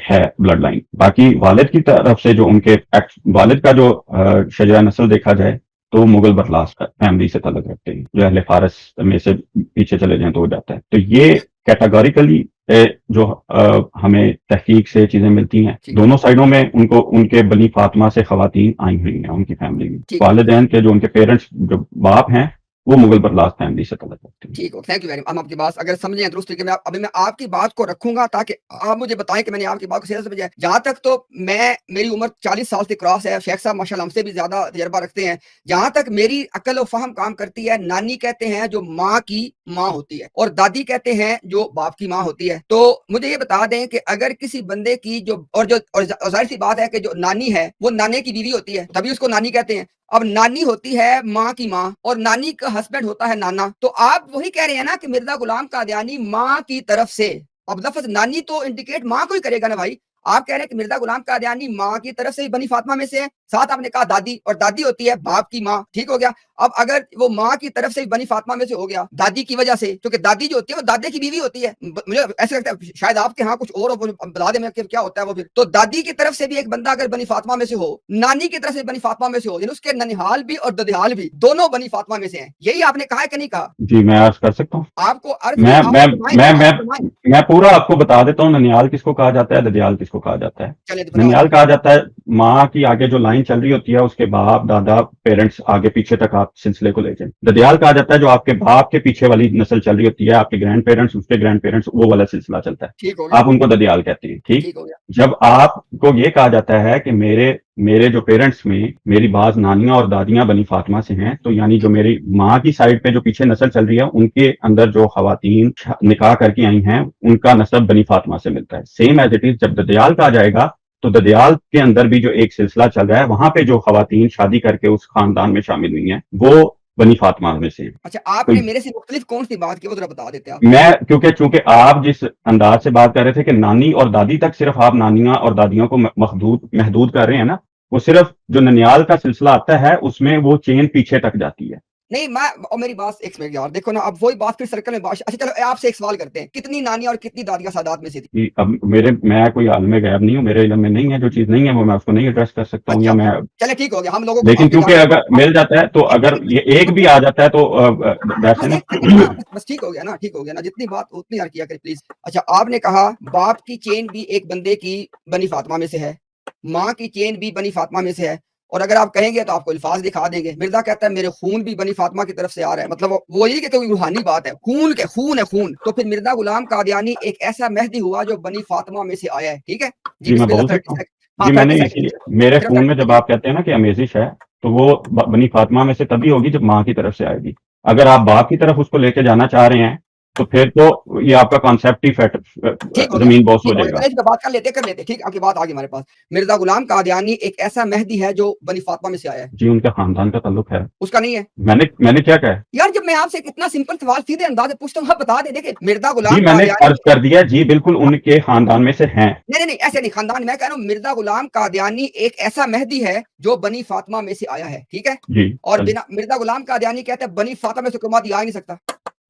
ہے بلڈ لائن. باقی والد کی طرف سے جو ان کے والد کا جو شجرہ نسل دیکھا جائے تو مغل برلاس فیملی سے تعلق رکھتے ہیں، جو اہل فارس میں سے پیچھے چلے جائیں تو ہو جاتا ہے. تو یہ کیٹاگوریکلی جو ہمیں تحقیق سے چیزیں ملتی ہیں دونوں سائڈوں میں ان کے بنی فاطمہ سے خواتین آئی ہوئی ہیں ان کی فیملی میں. والدین کے جو ان کے پیرنٹس جو باپ ہیں وہ مغل برلاس فیملی سے تعلق رکھتی ہے. ٹھیک ہو، تھینک یو ویری مچ. ہم آپ کی بات اگر سمجھیں درست طریقے میں، ابھی میں آپ کی بات کو رکھوں گا تاکہ آپ مجھے بتائیں کہ میں نے آپ کی بات کو صحیح سمجھا ہے. جہاں تک تو میری عمر 40 سال سے کراس ہے، شیخ صاحب ماشاءاللہ ہم سے بھی زیادہ تجربہ رکھتے ہیں. جہاں تک میری عقل و فہم کام کرتی ہے، نانی کہتے ہیں جو ماں کی ماں ہوتی ہے، اور دادی کہتے ہیں جو باپ کی ماں ہوتی ہے. تو مجھے یہ بتا دیں کہ اگر کسی بندے کی اور ظاہر سی بات ہے کہ جو نانی ہے وہ نانے کی بیوی ہوتی ہے، تبھی اس کو نانی کہتے ہیں. اب نانی ہوتی ہے ماں کی ماں، اور نانی کا ہسبینڈ ہوتا ہے نانا. تو آپ وہی کہہ رہے ہیں نا کہ مرزا غلام قادیانی ماں کی طرف سے، اب لفظ نانی تو انڈیکیٹ ماں کو ہی کرے گا نا بھائی. آپ کہہ رہے ہیں کہ مرزا غلام قادیانی ماں کی طرف سے بنی فاطمہ میں سے ہے، ساتھ آپ نے کہا دادی، اور دادی ہوتی ہے باپ کی ماں. ٹھیک ہو گیا. اب اگر وہ ماں کی طرف سے بنی فاطمہ میں سے ہو گیا دادی کی وجہ سے، کیونکہ دادی جو ہوتی ہے وہ دادے کی بیوی ہوتی ہے. مجھے ایسا لگتا ہے شاید آپ کے ہاں کچھ اور بتا دیں کہ کیا ہوتا ہے وہ پھر. تو دادی کی طرف سے بھی ایک بندہ اگر بنی فاطمہ میں سے ہو، نانی کی طرف سے بنی فاطمہ میں سے ہو، یعنی اس کے ننیحال بھی اور ددیال بھی دونوں بنی فاطمہ میں سے ہیں. یہی آپ نے کہا ہے کہ نہیں کہا؟ جی میں عرض کر سکتا ہوں. آپ کو عرض میں نہیں، میں آپ فرمائیں میں نا، میں آپ فرمائیں. میں پورا آپ کو بتا دیتا ہوں ننیال کس کو کہا جاتا ہے، ددیال کس کو کہا جاتا ہے. چلے تو بتا ننیال دیں. کہا جاتا ہے ماں کی آگے جو لائن چل رہی ہوتی ہے، اس کے باپ دادا پیرنٹس آگے پیچھے تک آپ سلسلے کو لے جائیں. ددیال کہا جاتا ہے جو آپ کے باپ کے پیچھے والی نسل چل رہی ہوتی ہے، آپ کے گرینڈ پیرنٹس، اس کے گرینڈ پیرنٹس، وہ والا سلسلہ چلتا ہے. ٹھیک ہو گیا، آپ ان کو ددیال کہتے ہیں. ٹھیک. ٹھیک ہو گیا. جب آپ کو یہ کہا جاتا ہے کہ میرے جو پیرنٹس میں میری بعض نانیاں اور دادیاں بنی فاطمہ سے ہیں، تو یعنی جو میری ماں کی سائڈ پہ جو پیچھے نسل چل رہی ہے، ان کے اندر جو خواتین نکاح کر کے آئی ہیں، ان کا نسب بنی فاطمہ سے ملتا ہے. سیم ایز اٹ از جب ددیال کہا جائے گا تو ددیال کے اندر بھی جو ایک سلسلہ چل رہا ہے، وہاں پہ جو خواتین شادی کر کے اس خاندان میں شامل ہوئی ہیں وہ بنی فاطمہ میں سے ہیں. اچھا، آپ نے میرے سے مختلف کون سی بات کی وہ ذرا بتا دیتے آپ. میں چونکہ آپ جس انداز سے بات کر رہے تھے کہ نانی اور دادی تک صرف آپ نانیاں اور دادیوں کو محدود کر رہے ہیں نا، وہ صرف جو ننیال کا سلسلہ آتا ہے اس میں وہ چین پیچھے تک جاتی ہے. نہیں، میں اور میری بات ایک منٹ یار، دیکھو نا اب وہی بات پھر سرکل میں بات. اچھا چلو آپ سے ایک سوال کرتے ہیں، کتنی نانی اور کتنی دادیاں سادات میں سے تھی؟ کہ اب میں کوئی عالم غیب نہیں ہوں، میرے علم میں نہیں ہے، جو چیز نہیں ہے وہ میں اس کو نہیں ایڈریس کر سکتا ہوں. یا اچھا میں چلے ٹھیک ہو گیا، ہم لوگوں کو لیکن آپ کی کیونکہ جان اگر مل جاتا ہے تو اگر یہ ایک بھی آ جاتا ہے تو ویسے بس نا ایک سیکنڈ نا، بس ٹھیک ہو گیا نا، ٹھیک ہو گیا نا، جتنی بات اتنی یار کیا کرے پلیز. اچھا آپ نے کہا باپ کی چین بھی ایک بندے کی بنی فاطمہ میں سے ہے، ماں کی چین بھی بنی فاطمہ میں سے ہے، اور اگر آپ کہیں گے تو آپ کو الفاظ دکھا دیں گے. مرزا کہتا ہے میرے خون بھی بنی فاطمہ کی طرف سے آ رہا ہے، مطلب وہ یہ کہ کوئی روحانی بات ہے، خون ہے خون. تو پھر مرزا غلام قادیانی ایک ایسا مہدی ہوا جو بنی فاطمہ میں سے آیا ہے. ٹھیک ہے جی، جی میں بسم اللہ. بول 30 سکتا ہوں. سیکنڈ. ہاں جی میں 30 نہیں، اسی لیے سیکنڈ میرے صرف خون 30 میں جب سیکنڈ. آپ کہتے ہیں نا کہ امیزش ہے تو وہ بنی فاطمہ میں سے تبھی ہوگی جب ماں کی طرف سے آئے گی. اگر آپ باپ کی طرف اس کو لے کے جانا چاہ رہے ہیں تو پھر تو یہ آپ کا کانسیپٹ ہی ٹھیک ہو گیا، زمین بوس ہو ٹھیک ہو جائے گیا. گا. چلے اس پہ بات کر لیتے ٹھیک. آپ کی بات آگے ہمارے پاس. مرزا غلام قادیانی ایک ایسا مہدی ہے جو بنی فاطمہ میں سے آیا ہے. جی ان کا خاندان کا تعلق ہے. اس کا نہیں ہے. میں نے کیا کہا ہے؟ یار جب میں آپ سے اتنا سمپل سوال سیدھے انداز سے پوچھتا ہوں آپ بتا دیں. دیکھیں مرزا جی غلام میں نے قادیانی، عرض کر دیا جی بالکل ان کے خاندان میں سے ہیں. نہیں ایسے نہیں خاندان، میں کہہ رہا ہوں مرزا غلام قادیانی ایک ایسا مہدی ہے جو بنی فاطمہ میں سے آیا ہے. ٹھیک ہے. جی اور بنا مرزا غلام قادیانی کہتے ہیں بنی فاطمہ میں سے کوئی مہدی آ ہی نہیں سکتا.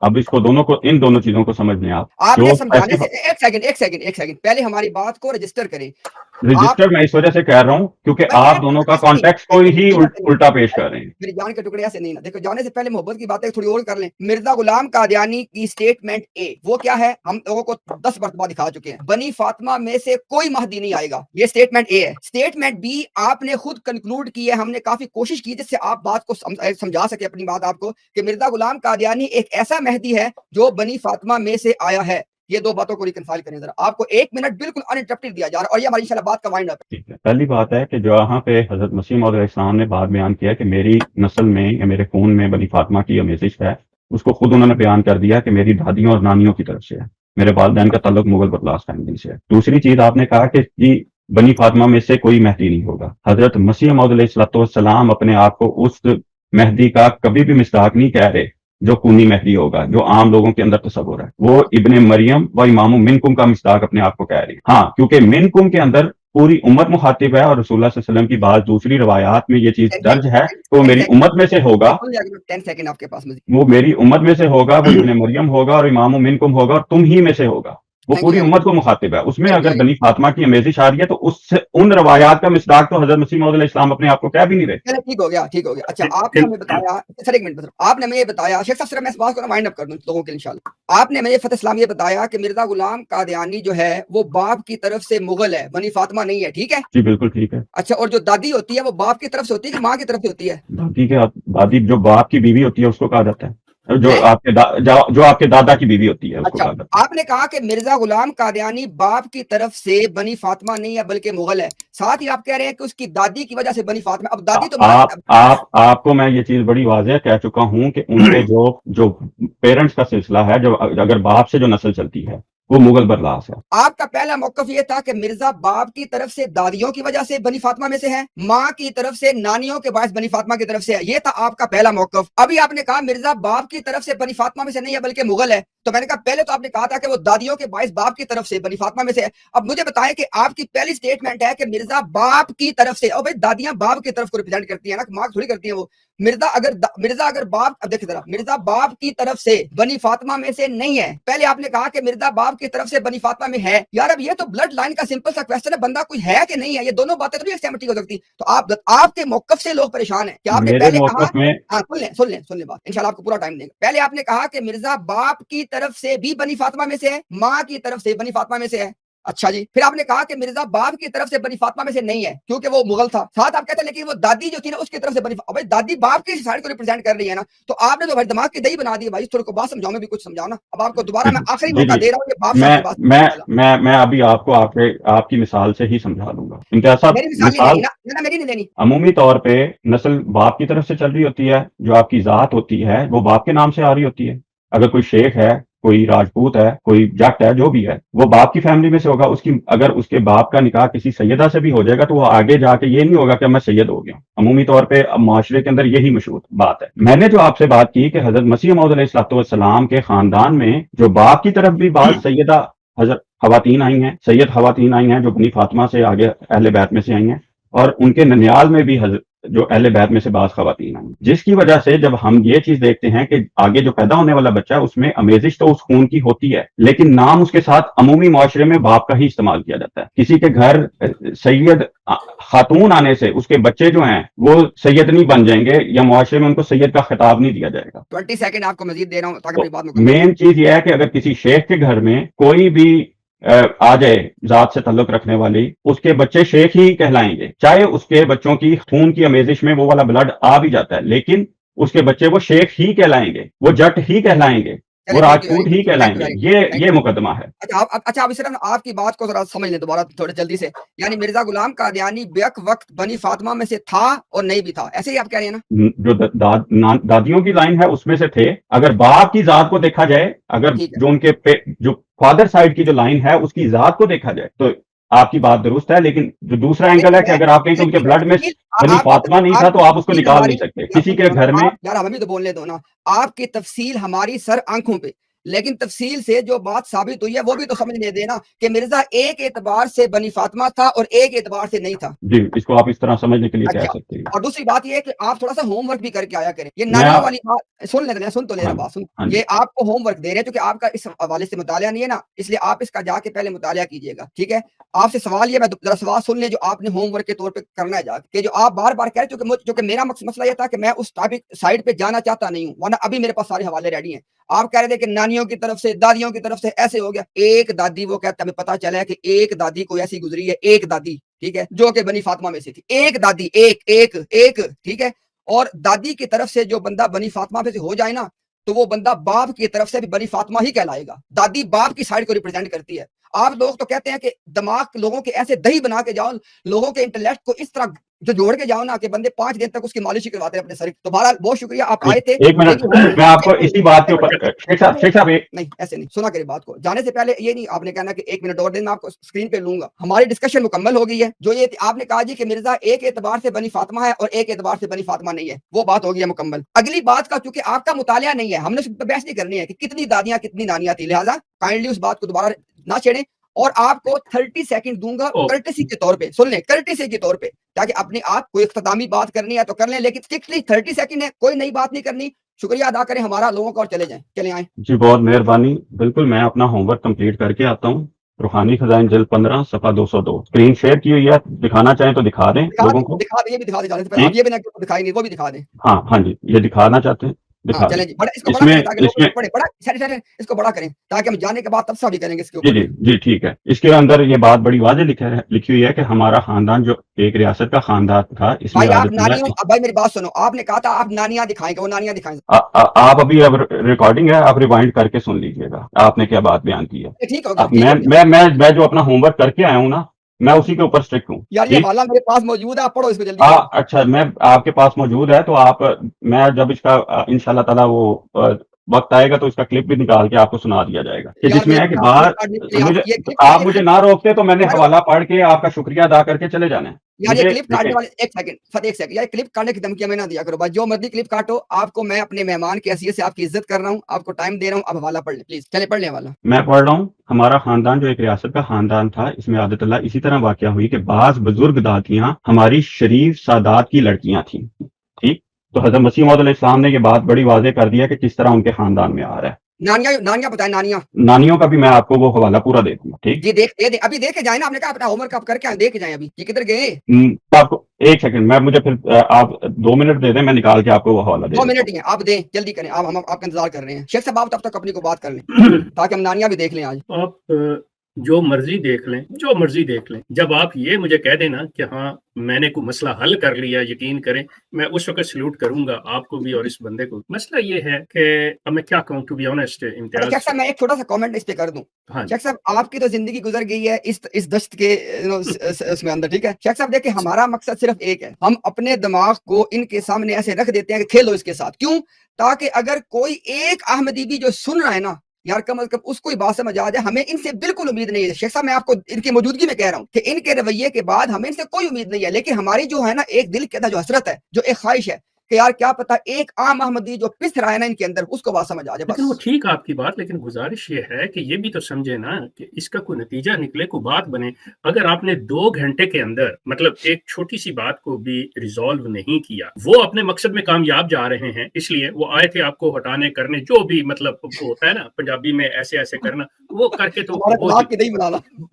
اب اس کو ان دونوں چیزوں کو سمجھ لیں آپ. آپ جو نے سمجھانے سے ایک سیکنڈ پہلے ہماری بات کو رجسٹر کریں. آپ رجسٹر میں اس وجہ سے کہہ رہا ہوں کیونکہ میں کہہ آپ رہا دونوں ہوں کا ایسے نہیں، کانٹیکس کو ہی ایسے نہیں، الٹا پیش کر رہے ہیں. میری جان کے ٹکڑے ایسے نہیں نا. دیکھو جانے سے پہلے محبت کی باتیں تھوڑی اور کر لیں. مرزا غلام قادیانی کی سٹیٹمنٹ اے وہ کیا ہے، ہم لوگوں کو 10 مرتبہ دکھا چکے ہیں. بنی فاطمہ میں سے کوئی مہدی نہیں آئے گا، یہ سٹیٹمنٹ اے ہے. سٹیٹمنٹ بی آپ نے خود کنکلوڈ کی ہے، ہم نے کافی کوشش کی جس سے آپ بات کو سمجھا سکے اپنی بات آپ کو، کہ مرزا غلام قادیانی ایک ایسا مہدی ہے جو بنی فاطمہ میں سے آیا ہے. یہ دو باتوں کو ریکنفائل کریں ذرا. آپ کو 1 منٹ بالکل انٹرپٹڈ دیا جا رہا ہے اور یہ ہماری انشاءاللہ بات کا وائنڈ اپ ہے. ٹھیک ہے. پہلی بات ہے کہ جہاں پہ حضرت مسیح موعود علیہ السلام نے بات بیان کیا کہ میری نسل میں یا میرے خون میں بنی فاطمہ کی امیزش ہے، اس کو خود انہوں نے بیان کر دیا کہ میری دادیوں اور نانیوں کی طرف سے ہے، میرے والدین کا تعلق مغل برلاس فیملی سے ہے. دوسری چیز آپ نے کہا کہ جی بنی فاطمہ میں سے کوئی مہدی نہیں ہوگا. حضرت مسیح موعود علیہ السلام اپنے آپ کو اس مہدی کا کبھی بھی مصداق نہیں کہہ رہے جو خونی مہدی ہوگا، جو عام لوگوں کے اندر تصور ہے. وہ ابن مریم و امام منکم کا مصداق اپنے آپ کو کہہ رہی ہے. ہاں کیونکہ منکم کے اندر پوری امت مخاطب ہے، اور رسول اللہ صلی اللہ علیہ وسلم کی بعض دوسری روایات میں یہ چیز درج ہے کہ وہ میری امت میں سے ہوگا. 10 سیکنڈ آپ کے پاس مزید. وہ میری امت میں سے ہوگا، وہ ابن مریم ہوگا اور امام منکم ہوگا اور تم ہی میں سے ہوگا. وہ پوری امت کو مخاطب ہے. اس میں اگر you. بنی فاطمہ کی آمیزش آ رہی ہے تو اس سے ان روایات کا مصداق تو حضرت مسیح موعود علیہ السلام اپنے آپ کو کہہ بھی نہیں رہے. چلے ٹھیک ہو گیا ٹھیک ہو گیا. اچھا آپ نے ہمیں بتایا سر ایک منٹ آپ نے ہمیں یہ بتایا شیخ صاحب صرف میں اس بات کو وائنڈ اپ کر دوں لوگوں کے انشاءاللہ. آپ نے ہمیں فتح اسلام یہ بتایا کہ مرزا غلام قادیانی جو ہے وہ باپ کی طرف سے مغل ہے, بنی فاطمہ نہیں ہے, ٹھیک ہے جی بالکل ٹھیک ہے. اچھا اور جو دادی ہوتی ہے وہ باپ کی طرف سے ہوتی ہے کہ ماں کی طرف سے ہوتی ہے؟ دادی کے دادی جو باپ کی بیوی ہوتی ہے اس کو کہا جاتا ہے, جو ہیں؟ آپ کے دادا کی بیوی ہوتی ہے اس کو اچھا کہا جاتا ہے. آپ نے کہا کہ مرزا غلام قادیانی باپ کی طرف سے بنی فاطمہ نہیں ہے بلکہ مغل ہے, ساتھ ہی آپ کہہ رہے ہیں کہ اس کی دادی کی وجہ سے بنی فاطمہ. اب دادی تو آپ کو میں یہ چیز بڑی واضح کہہ چکا ہوں کہ ان کے جو پیرنٹس کا سلسلہ ہے, جو اگر باپ سے جو نسل چلتی ہے وہ مغل برلاس ہے. آپ کا پہلا موقف یہ تھا کہ مرزا باپ کی طرف سے دادیوں کی وجہ سے بنی فاطمہ میں سے ہے, ماں کی طرف سے نانیوں کے باعث بنی فاطمہ کی طرف سے ہے, یہ تھا آپ کا پہلا موقف. ابھی آپ نے کہا مرزا باپ کی طرف سے بنی فاطمہ میں سے نہیں ہے بلکہ مغل ہے, تو میں نے کہا پہلے تو آپ نے کہا تھا کہ وہ دادیوں کے باعث باپ کی طرف سے بنی فاطمہ میں سے ہے. اب مجھے بتائیں کہ آپ کی پہلی سٹیٹمنٹ ہے کہ مرزا باپ کی طرف سے, اور بھائی دادیاں باپ کی طرف کو ریپرزینٹ کرتی ہیں نا, ماں تھوڑی کرتی ہیں وہ. مرزا اگر باپ, اب دیکھیں ذرا, مرزا باپ کی طرف سے بنی فاطمہ میں سے نہیں ہے. پہلے آپ نے کہا کہ مرزا باپ کی طرف سے بنی فاطمہ میں ہے. یار اب یہ تو بلڈ لائن کا سمپل سا کوسچن ہے, بندہ کوئی ہے کہ نہیں ہے, یہ دونوں باتیں تو نہیں ایکسیمٹی ہو سکتی. تو آپ کے موقف سے لوگ پریشان ہیں کہ آپ نے میرے پہلے کہا, موقف میں ہاں سن لیں بات, انشاءاللہ آپ کو پورا ٹائم دیں گا. پہلے آپ نے کہا کہ مرزا باپ کی طرف سے بھی بنی فاطمہ میں سے ہے, ماں کی طرف سے بنی فاطمہ میں سے ہے. اچھا جی, پھر آپ نے کہا کہ مرزا باپ کی طرف سے بنی فاطمہ میں سے نہیں ہے کیونکہ وہ مغل تھا. ساتھ آپ کہتے ہیں لیکن وہ دادی جو تھی نا اس کی طرف سے بنی فاطمہ, دادی باپ کی سائڈ کو ریپرزینٹ کر رہی ہے نا, تو آپ نے تو بھائی دماغ کی دہی بنا دی بھائی. تھوڑے کو بات سمجھاؤ, میں بھی کچھ سمجھاؤ نا. اب آپ کو دوبارہ میں آخری موقع دے رہا ہوں, یہ باپ صاحب سے بات میں ابھی آپ کو آپ کی مثال سے ہی سمجھا دوں گا. امتیاز صاحب, میری مثال نہیں دینی نا, میری نہیں دینی. عمومی طور پہ نسل باپ کی طرف سے چل رہی ہوتی ہے, جو آپ کی ذات ہوتی ہے وہ باپ کے نام سے آ رہی ہوتی ہے. اگر کوئی شیخ ہے, کوئی راجپوت ہے, کوئی جٹ ہے, جو بھی ہے, وہ باپ کی فیملی میں سے ہوگا. اگر اس کے باپ کا نکاح کسی سیدہ سے بھی ہو جائے گا تو وہ آگے جا کے یہ نہیں ہوگا کہ میں سید ہو گیا. عمومی طور پہ معاشرے کے اندر یہی مشہور بات ہے. میں نے جو آپ سے بات کی کہ حضرت مسیح موعود علیہ السلام کے خاندان میں جو باپ کی طرف بھی بعض سیدہ حضرت خواتین آئی ہیں, سید خواتین آئی ہیں جو بنی فاطمہ سے آگے اہل بیت میں سے آئی ہیں, اور ان کے ننیال میں بھی جو اہل بیت میں سے بعض خواتین آئیں, جس کی وجہ سے جب ہم یہ چیز دیکھتے ہیں کہ آگے جو پیدا ہونے والا بچہ اس میں آمیزش تو اس خون کی ہوتی ہے, لیکن نام اس کے ساتھ عمومی معاشرے میں باپ کا ہی استعمال کیا جاتا ہے. کسی کے گھر سید خاتون آنے سے اس کے بچے جو ہیں وہ سید نہیں بن جائیں گے, یا معاشرے میں ان کو سید کا خطاب نہیں دیا جائے گا. 20 سیکنڈ آپ کو مزید دے رہا ہوں تاکہ بات مکمل. مین چیز یہ ہے کہ اگر کسی شیخ کے گھر میں کوئی بھی آ جائے ذات سے تعلق رکھنے والی, اس کے بچے شیخ ہی کہلائیں گے, چاہے اس کے بچوں کی خون کی آمیزش میں وہ والا بلڈ آ بھی جاتا ہے, لیکن اس کے بچے وہ شیخ ہی کہلائیں گے, وہ جٹ ہی کہلائیں گے, وہ راجپوت ہی کہلائیں گے. یہ مقدمہ ہے. اچھا اب صرف آپ کی بات کو ذرا سمجھ لیں دوبارہ تھوڑے جلدی سے. یعنی مرزا غلام قادیانی بیک وقت بنی فاطمہ میں سے تھا اور نہیں بھی تھا, ایسے ہی آپ کہہ رہے ہیں نا؟ جو دادیوں کی لائن ہے اس میں سے تھے. اگر باپ کی ذات کو دیکھا جائے, اگر جو ان کے جو فادر سائڈ کی جو لائن ہے اس کی ذات کو دیکھا جائے تو آپ کی بات درست ہے, لیکن جو دوسرا اینگل ہے کہ اگر آپ کہیں تو ان کے بلڈ میں بنی فاطمہ نہیں تھا تو آپ اس کو نکال نہیں سکتے. کسی کے گھر میں یار ہمیں تو بولنے دو نا, آپ کی تفصیل ہماری سر آنکھوں پہ, لیکن تفصیل سے جو بات ثابت ہوئی ہے وہ بھی تو سمجھنے دینا کہ مرزا ایک اعتبار سے بنی فاطمہ تھا اور ایک اعتبار سے نہیں تھا. جی, اس کو آپ اس طرح سمجھنے کے لیے کہہ سکتے ہیں. اور دوسری بات یہ ہے کہ آپ تھوڑا سا ہوم ورک بھی کر کے آیا کریں. یہ نانیوں والی بات سن لیں, سن تو لے رہا بات سن, یہ آپ کو ہوم ورک دے رہے ہیں کیونکہ آپ کا اس حوالے سے مطالعہ نہیں ہے نا, اس لیے آپ اس کا جا کے پہلے مطالعہ کیجیے گا, ٹھیک ہے. آپ سے سوال یہ, میں ذرا سوال سن لیں جو آپ نے ہوم ورک کے طور پہ کرنا ہے جا کے, جو آپ بار بار کہہ رہے ہیں, کیونکہ میرا مسئلہ یہ تھا کہ میں اس ٹاپک سائڈ پہ جانا چاہتا نہیں ہوں, ورنہ ابھی میرے پاس سارے حوالے ریڈی ہیں. آپ کہہ رہے تھے کہ نانیوں کی طرف سے, دادیوں کی طرف سے ایسے ہو گیا. ایک دادی, وہ کہتا ہے, ہمیں پتا چلا ہے کہ ایک دادی کوئی ایسی گزری ہے, ایک دادی, ٹھیک ہے, جو کہ بنی فاطمہ میں سے تھی. ایک دادی, ایک, ٹھیک ہے. اور دادی کی طرف سے جو بندہ بنی فاطمہ میں سے ہو جائے نا, تو وہ بندہ باپ کی طرف سے بھی بنی فاطمہ ہی کہلائے گا. دادی باپ کی سائڈ کو ریپرزینٹ کرتی ہے. آپ لوگ تو کہتے ہیں کہ دماغ لوگوں کے ایسے دہی بنا کے جاؤ, لوگوں کے انٹلیکٹ کو اس طرح جو جوڑ کے جاؤ نا کہ بندے 5 دن تک اس کی مالش کرواتے ہیں اپنے سر. تو بہرحال بہت شکریہ, آپ آئے تھے. ایک منٹ, میں آپ کو اسی بات کے اوپر, شیخ صاحب نہیں ایسے نہیں, سنا کرے بات کو. جانے سے پہلے یہ نہیں آپ نے کہنا کہ 1 منٹ اور دن میں آپ کو اسکرین پہ لوں گا. ہماری ڈسکشن مکمل ہو گئی ہے. جو یہ آپ نے کہا جی کہ مرزا ایک اعتبار سے بنی فاطمہ ہے اور ایک اعتبار سے بنی فاطمہ نہیں ہے, وہ بات ہو گئی ہے مکمل. اگلی بات کا چونکہ آپ کا مطالعہ نہیں ہے, ہم نے بحث نہیں کرنی ہے کہ کتنی دادیاں کتنی نانیاں تھی, لہٰذا کائنڈلی اس بات کو دوبارہ نہ چھیڑیں. اور آپ کو 30 سیکنڈ دوں گا کرٹسی کے طور پہ, سن لیں, کرٹسی کے طور پہ, تاکہ اپنی آپ کوئی اختتامی بات کرنی ہے تو کر لیں, لیکن اسٹرکٹلی 30 سیکنڈ ہے, کوئی نئی بات نہیں کرنی. شکریہ ادا کریں ہمارا لوگوں کا اور چلے جائیں. چلیں آئیں. جی بہت مہربانی. بالکل میں اپنا ہوم ورک کمپلیٹ کر کے آتا ہوں. روحانی خزائن جلد 15 صفحہ 202. اسکرین شیئر کی ہوئی ہے, دکھانا چاہیں تو دکھا دیں لوگوں کو. دکھا دیں, یہ بھی دکھا دیں. آپ یہ بھی نہ دکھائی نہیں, وہ بھی دکھا دیں. ہاں ہاں جی, یہ دکھانا چاہتے ہیں دکھا چلیں دیں. جی, بڑا اس کو اس بڑا میں کریں تاکہ اس میں لوگ پڑھیں. اس کو بڑا کریں تاکہ ہم جانے کے بعد تبصرہ بھی کریں گے اس کے جی اوپر. جی جی ٹھیک ہے. اس کے اندر یہ بات بڑی واضح لکھی ہوئی ہے کہ ہمارا خاندان جو ایک ریاست کا خاندان تھا, اس میں بھائی آپ عادت نانیوں, بھائی میری بات سنو, آپ نے کہا تھا آپ نانیاں دکھائیں گے, وہ نانیاں دکھائیں. آپ ابھی اب ریکارڈنگ ہے, آپ ریوائنڈ کر کے سن لیجیے گا آپ نے کیا بات بیان کی ہے. ٹھیک ہوگا. میں جو اپنا ہوم ورک کر کے آیا ہوں نا, میں اسی کے اوپر اسٹرکٹ ہوں. یار یہ حوالہ میرے پاس موجود ہے, آپ پڑھو اس کو جلدی. اچھا, میں آپ کے پاس موجود ہے تو آپ, میں جب اس کا انشاءاللہ تعالیٰ وہ وقت آئے گا تو اس کا کلپ بھی نکال کے آپ کو سنا دیا جائے گا, کہ جس میں ہے کہ آپ مجھے نہ روکتے تو میں نے حوالہ پڑھ کے آپ کا شکریہ ادا کر کے چلے جانا ہے. یار یہ کلپ کاٹنے والے, ایک سیکنڈ, یار کلپ کاٹنے کی دھمکیاں میں نہ دیا کرو بھائی. جو مرضی کلپ کاٹو, آپ کو میں اپنے مہمان کی حیثیت سے آپ کی عزت کر رہا ہوں, آپ کو ٹائم دے رہا ہوں. اب حوالہ پڑھ لیں پلیز, چلے پڑھ لیں حوالہ. میں پڑھ رہا ہوں. ہمارا خاندان جو ایک ریاست کا خاندان تھا, اس میں عادت اللہ اسی طرح واقعہ ہوئی کہ بعض بزرگ دادیاں ہماری شریف سادات کی لڑکیاں تھیں. ٹھیک, تو حضرت مسیح موعود علیہ السلام نے یہ بات بڑی واضح کر دیا کہ کس طرح ان کے خاندان میں آ رہا ہے. نانیاں بتائیں, نانیوں کا بھی میں آپ کو وہ حوالہ پورا دے دوں گا. ٹھیک جی, ابھی دیکھ کے جائیں نا, آپ نے کہا اپنا ہوم ورک آپ کر کے دیکھ کے جائیں. ابھی یہ کدھر گئے؟ آپ کو ایک سیکنڈ, میں مجھے پھر آپ 2 منٹ دے دیں, میں نکال کے آپ کو وہ حوالہ دے 2 منٹ ہی ہیں, آپ دیں, جلدی کریں. ہم آپ کا انتظار کر رہے ہیں. شیخ صاحب آپ تب تک اپنی کو بات کر لیں تاکہ ہم نانیاں بھی دیکھ لیں. آج آپ جو مرضی دیکھ لیں, جب آپ یہ مجھے کہہ دینا کہ ہاں میں نے کوئی مسئلہ حل کر لیا, یقین کریں میں اس وقت سلوٹ کروں گا آپ کو بھی اور اس بندے کو. مسئلہ یہ ہے کہ اب میں کیا کہوں, ٹو بی آنیسٹ امتیاز. شیخ صاحب میں ایک چھوٹا سا کامنٹ اس پہ کر دوں. شیخ صاحب آپ کی تو زندگی گزر گئی ہے اس دشت کے اس میں اندر. ٹھیک ہے شیخ صاحب, دیکھیں ہمارا مقصد صرف ایک ہے, ہم اپنے دماغ کو ان کے سامنے ایسے رکھ دیتے ہیں کہ کھیلو اس کے ساتھ. کیوں؟ تاکہ اگر کوئی ایک احمدی بھی جو سن رہا ہے نا یار, کم از کم اس کو بات سمجھ آ جائے. ہمیں ان سے بالکل امید نہیں ہے شیخ صاحب, میں آپ کو ان کی موجودگی میں کہہ رہا ہوں کہ ان کے رویے کے بعد ہمیں ان سے کوئی امید نہیں ہے. لیکن ہماری جو ہے نا ایک دل کے اندر جو حسرت ہے, جو ایک خواہش ہے کہ یار کیا پتا ایک عام احمدی جو پس رہا ہے نا ان کے اندر, اس کو بات سمجھ آ جائے. لیکن وہ ٹھیک آپ کی بات, لیکن گزارش یہ ہے کہ یہ بھی تو سمجھے نا کہ اس کا کوئی نتیجہ نکلے, کوئی بات بنے. اگر آپ نے 2 گھنٹے کے اندر مطلب ایک چھوٹی سی بات کو بھی ریزالو نہیں کیا, وہ اپنے مقصد میں کامیاب جا رہے ہیں, اس لیے وہ آئے تھے آپ کو ہٹانے کرنے, جو بھی مطلب ہوتا ہے نا پنجابی میں ایسے ایسے کرنا, وہ کر کے تو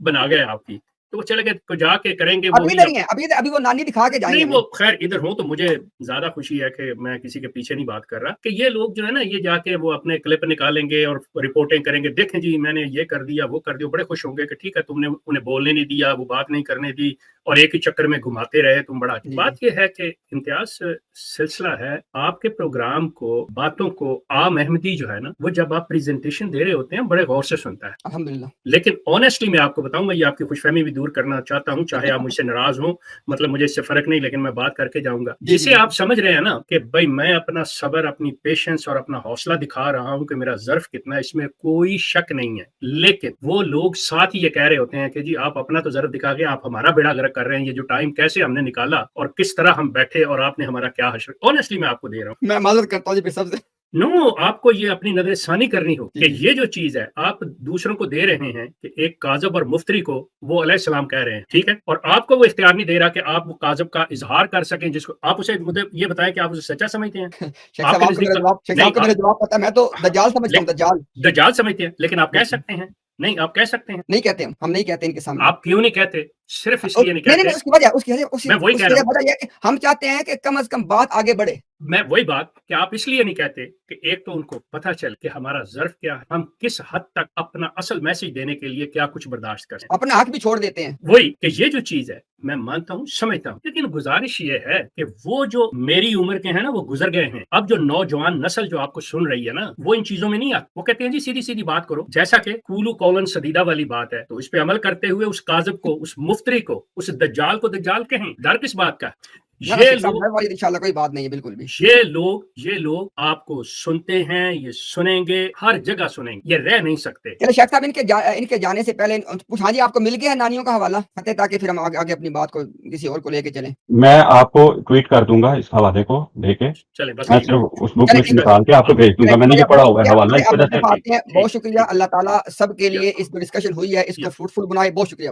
بنا گئے آپ کی. تو وہ چلے گئے تو جا کے کریں گے. ابھی وہ نانی دکھا کے جائیں گے. نہیں وہ خیر ادھر ہوں تو مجھے زیادہ خوشی ہے کہ میں کسی کے پیچھے نہیں بات کر رہا, کہ یہ لوگ جو ہے نا یہ جا کے وہ اپنے کلپ نکالیں گے اور رپورٹنگ کریں گے, دیکھیں جی میں نے یہ کر دیا وہ کر دیا. بڑے خوش ہوں گے کہ ٹھیک ہے تم نے انہیں بولنے نہیں دیا, وہ بات نہیں کرنے دی, اور ایک ہی چکر میں گھماتے رہے تم. بڑا بات یہ ہے کہ امتیاز سلسلہ ہے آپ کے پروگرام کو, باتوں کو عام احمدی جو ہے نا وہ جب آپ پریزنٹیشن دے رہے ہوتے ہیں بڑے غور سے سنتا ہے الحمدللہ. لیکن آنیسٹلی میں آپ کو بتاؤں, میں یہ آپ کی خوش فہمی بھی دور کرنا چاہتا ہوں, چاہے آپ مجھ سے ناراض ہوں, مطلب مجھے اس سے فرق نہیں, لیکن میں بات کر کے جاؤں گا. جسے آپ سمجھ رہے ہیں نا کہ بھائی میں اپنا صبر, اپنی پیشنس اور اپنا حوصلہ دکھا رہا ہوں کہ میرا ظرف کتنا ہے, اس میں کوئی شک نہیں ہے. لیکن وہ لوگ ساتھ ہی یہ کہہ رہے ہوتے ہیں کہ جی آپ اپنا تو ظرف دکھا کے آپ ہمارا بیڑا غرق کر رہے ہیں. یہ جو ٹائم کیسے ہم نے نکالا اور کس طرح ہم بیٹھے اور آپ نے ہمارا کیا حشر, آنیسٹلی میں آپ کو دے رہا ہوں. میں معذرت کرتا ہوں جی سب سے. آپ کو یہ اپنی نظر ثانی کرنی ہو کہ یہ جو چیز ہے آپ دوسروں کو دے رہے ہیں کہ ایک کاذب اور مفتری کو وہ علیہ السلام کہہ رہے ہیں, ٹھیک ہے, اور آپ کو وہ اختیار نہیں دے رہا کہ آپ وہ کاذب کا اظہار کر سکیں, جس کو آپ اسے مجھے یہ بتائیں کہ آپ اسے سچا سمجھتے ہیں. میں تو دجال سمجھتا ہوں, دجال سمجھتے ہیں, لیکن آپ کہہ سکتے ہیں. نہیں آپ کہہ سکتے ہیں. نہیں کہتے, ہم نہیں کہتے ان کے سامنے. آپ کیوں نہیں کہتے؟ صرف اس لیے نہیں کہتے. اس کی وجہ یہ کہ ہم چاہتے ہیں کہ کم از کم بات آگے بڑھے. میں وہی بات کہ آپ اس لیے نہیں کہتے کہ ایک تو ان کو پتہ چل کہ ہمارا ظرف کیا ہے, ہم کس حد تک اپنا اصل میسج دینے کے لیے کیا کچھ برداشت کریں, اپنا حق بھی چھوڑ دیتے ہیں. وہی کہ یہ جو چیز ہے میں مانتا ہوں, سمجھتا ہوں, لیکن گزارش یہ ہے کہ وہ جو میری عمر کے ہیں نا وہ گزر گئے ہیں. اب جو نوجوان نسل جو آپ کو سن رہی ہے نا وہ ان چیزوں میں نہیں آتی. وہ کہتے ہیں جی سیدھی سیدھی بات کرو, جیسا کہ قولوا قولا سدیدا والی بات ہے, تو اس پہ عمل کرتے ہوئے اس کاذب کو, اس مفتری کو, اس دجال کو دجال کہیں. ڈر کس بات کا؟ انشاءاللہ کوئی بات نہیں ہے بالکل بھی. یہ لوگ آپ کو سنتے ہیں, یہ سنیں گے, ہر جگہ سنیں گے, یہ رہ نہیں سکتے. چلے شیخ صاحب ان کے جانے سے پہلے ہاں جی آپ کو مل گیا ہے نانیوں کا حوالہ, تاکہ پھر ہم آگے اپنی بات کو کسی اور کو لے کے چلیں. میں آپ کو ٹویٹ کر دوں گا اس حوالے کو لے کے, میں صرف اس بک میں سے نکال کے آپ کو بھیج دوں گا. میں نے یہ پڑھا ہوا ہے حوالہ, اس وجہ سے. بہت شکریہ, اللہ تعالیٰ سب کے لیے اس ڈسکشن ہوئی ہے اس کو فروٹفل بنائے. بہت شکریہ.